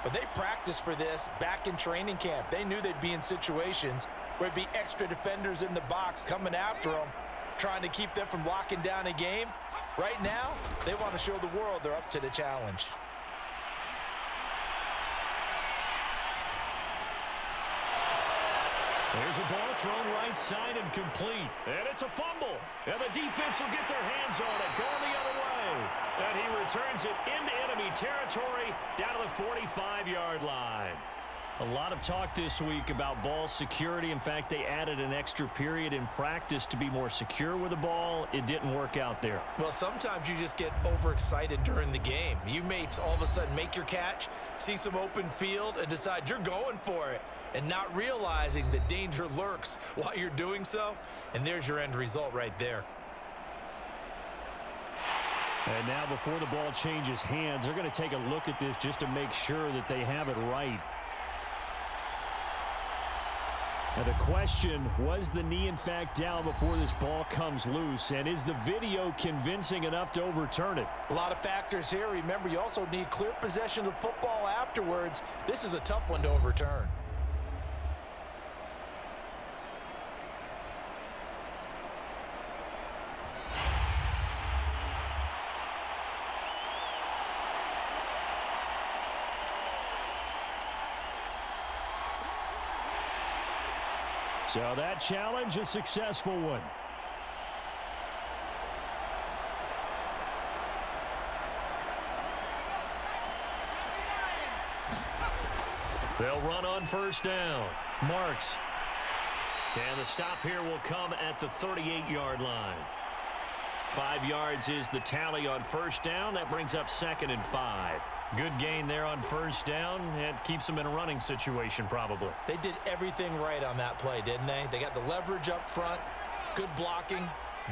but they practiced for this back in training camp. They knew they'd be in situations where it'd be extra defenders in the box coming after them, trying to keep them from locking down a game. Right now, they want to show the world they're up to the challenge. There's a ball thrown right side and complete. And it's a fumble. And the defense will get their hands on it, going the other way. And he returns it into enemy territory down to the 45-yard line. A lot of talk this week about ball security. In fact, they added an extra period in practice to be more secure with the ball. It didn't work out there. Well, sometimes you just get overexcited during the game. You may all of a sudden make your catch, see some open field, and decide you're going for it, and not realizing the danger lurks while you're doing so. And there's your end result right there. And now before the ball changes hands, they're going to take a look at this just to make sure that they have it right. Now the question, was the knee in fact down before this ball comes loose? And is the video convincing enough to overturn it? A lot of factors here. Remember, you also need clear possession of football afterwards. This is a tough one to overturn. So that challenge, a successful one. They'll run on first down. Marks. And the stop here will come at the 38-yard line. 5 yards is the tally on first down. That brings up 2nd and 5. Good gain there on first down. It keeps them in a running situation probably. They did everything right on that play, didn't they? They got the leverage up front, good blocking,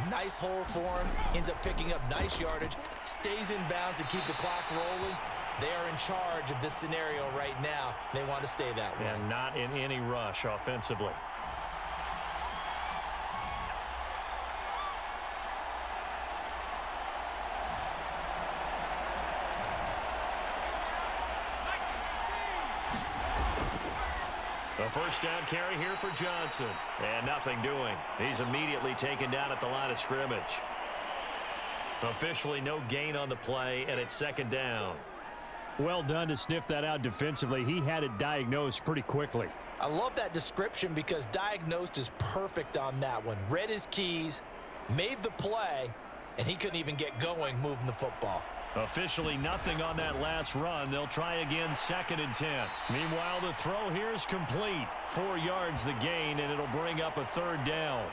nice hole for him, ends up picking up nice yardage, stays in bounds to keep the clock rolling. They are in charge of this scenario right now. They want to stay that way. And not in any rush offensively. A first down carry here for Johnson. And nothing doing. He's immediately taken down at the line of scrimmage. Officially no gain on the play, and it's 2nd down. Well done to sniff that out defensively. He had it diagnosed pretty quickly. I love that description because diagnosed is perfect on that one. Read his keys, made the play, and he couldn't even get going moving the football. Officially nothing on that last run. They'll try again 2nd and 10. Meanwhile, the throw here is complete. 4 yards the gain, and it'll bring up a 3rd down.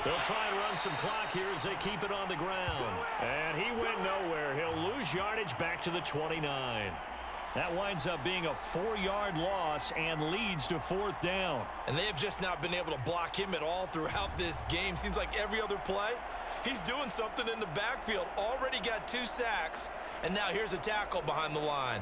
They'll try and run some clock here as they keep it on the ground. And he went nowhere. He'll lose yardage back to the 29. That winds up being a 4-yard loss and leads to 4th down. And they have just not been able to block him at all throughout this game. Seems like every other play, he's doing something in the backfield. Already got 2 sacks, and now here's a tackle behind the line.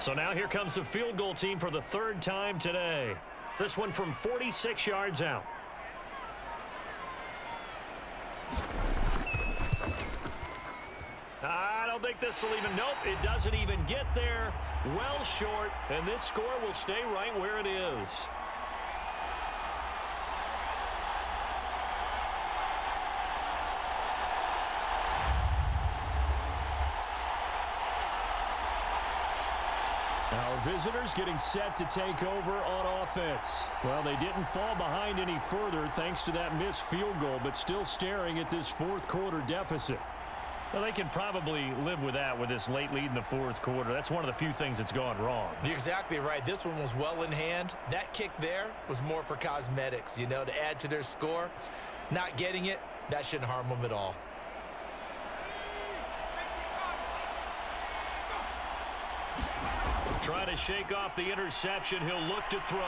So now here comes the field goal team for the 3rd time today. This one from 46 yards out. I don't think this will even, nope, it doesn't even get there. Well short, and this score will stay right where it is. Our visitors getting set to take over on offense. Well, they didn't fall behind any further thanks to that missed field goal, but still staring at this 4th quarter deficit. Well, they can probably live with that with this late lead in the 4th quarter. That's one of the few things that's gone wrong. You're exactly right. This one was well in hand. That kick there was more for cosmetics, you know, to add to their score. Not getting it, that shouldn't harm them at all. Trying to shake off the interception. He'll look to throw.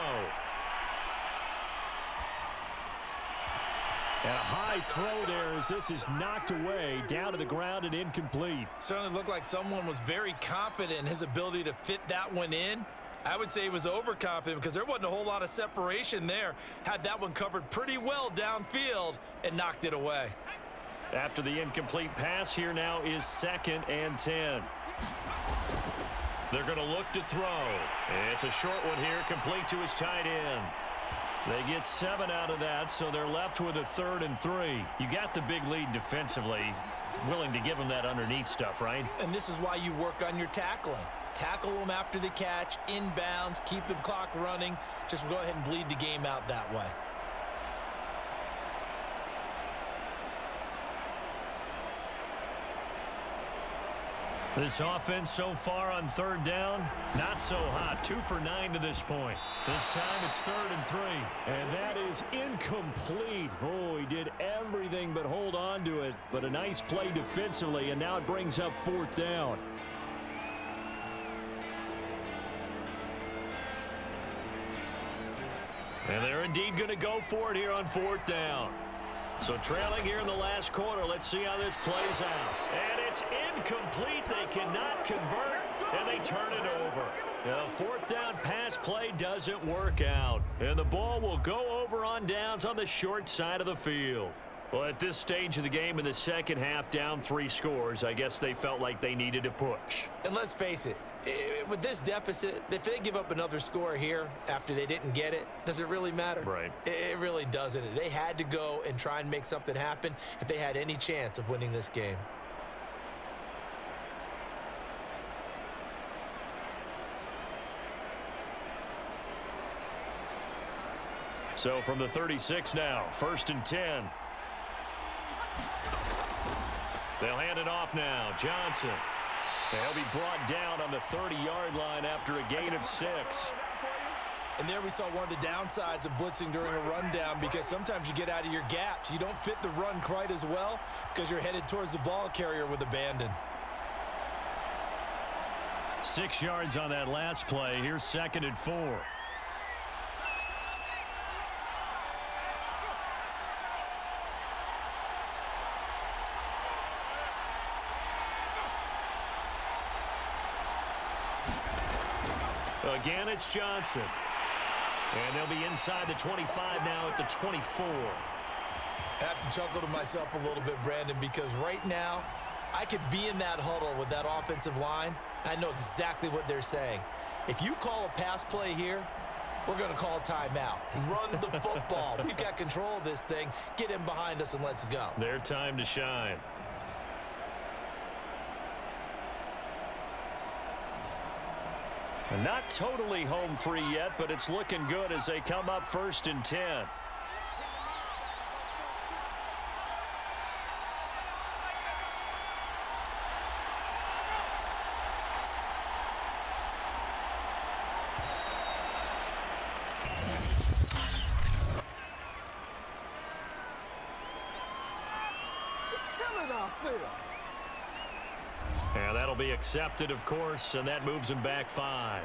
And a high throw there as this is knocked away, down to the ground and incomplete. Certainly looked like someone was very confident in his ability to fit that one in. I would say he was overconfident because there wasn't a whole lot of separation there. Had that one covered pretty well downfield and knocked it away. After the incomplete pass, here now is 2nd and 10. They're going to look to throw. It's a short one here, complete to his tight end. They get 7 out of that, so they're left with a 3rd and 3. You got the big lead defensively. Willing to give them that underneath stuff, right? And this is why you work on your tackling. Tackle them after the catch, inbounds, keep the clock running. Just go ahead and bleed the game out that way. This offense so far on 3rd down, not so hot. 2 for 9 to this point. This time it's 3rd and 3. And that is incomplete. Oh, he did everything but hold on to it. But a nice play defensively, and now it brings up 4th down. And they're indeed going to go for it here on 4th down. So trailing here in the last quarter. Let's see how this plays out. And it's incomplete. They cannot convert, and they turn it over. The 4th down pass play doesn't work out. And the ball will go over on downs on the short side of the field. Well, at this stage of the game in the second half, down 3 scores, I guess they felt like they needed to push. And let's face it, with this deficit, if they give up another score here after they didn't get it, does it really matter? Right. It really doesn't. They had to go and try and make something happen if they had any chance of winning this game. So from the 36 now, 1st and 10. They'll hand it off now. Johnson. They'll be brought down on the 30-yard line after a gain of 6. And there we saw one of the downsides of blitzing during a rundown, because sometimes you get out of your gaps. You don't fit the run quite as well because you're headed towards the ball carrier with abandon. 6 yards on that last play. Here's 2nd and 4. Again, it's Johnson. And they'll be inside the 25 now at the 24. I have to chuckle to myself a little bit, Brandon, because right now I could be in that huddle with that offensive line. I know exactly what they're saying. If you call a pass play here, we're going to call a timeout. Run the football. We've got control of this thing. Get in behind us and let's go. Their time to shine. Not totally home free yet, but it's looking good as they come up 1st and 10. And that'll be accepted, of course, and that moves him back 5.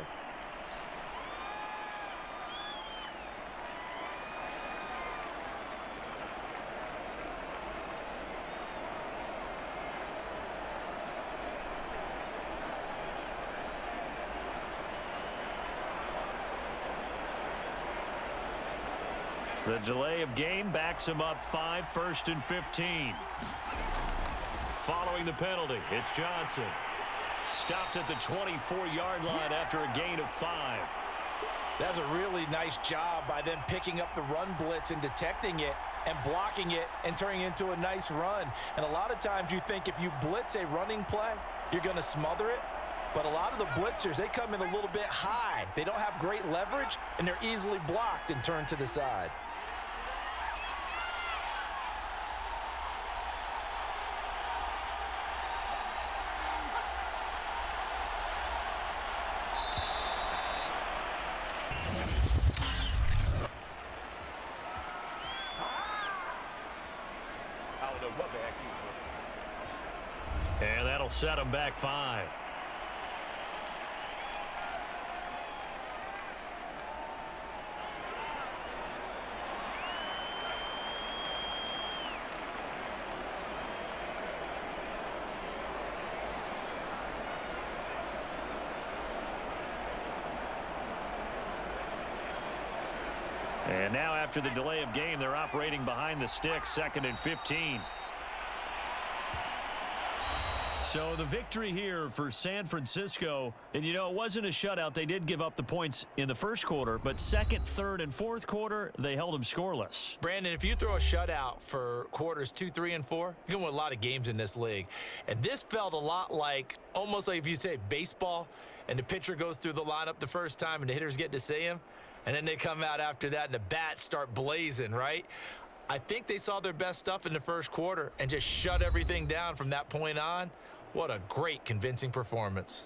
The delay of game backs him up 5, 1st and 15. Following the penalty, it's Johnson. Stopped at the 24-yard line after a gain of 5. That's a really nice job by them picking up the run blitz and detecting it and blocking it and turning it into a nice run. And a lot of times you think if you blitz a running play, you're going to smother it. But a lot of the blitzers, they come in a little bit high. They don't have great leverage, and they're easily blocked and turned to the side. And that'll set him back 5. And now after the delay of game, they're operating behind the sticks, 2nd and 15. So the victory here for San Francisco. And, you know, it wasn't a shutout. They did give up the points in the first quarter, but second, third, and fourth quarter, they held them scoreless. Brandon, if you throw a shutout for quarters 2, 3, and 4, you're going to win a lot of games in this league. And this felt a lot like, almost like if you say baseball, and the pitcher goes through the lineup the first time and the hitters get to see him, and then they come out after that and the bats start blazing, right? I think they saw their best stuff in the first quarter and just shut everything down from that point on. What a great, convincing performance.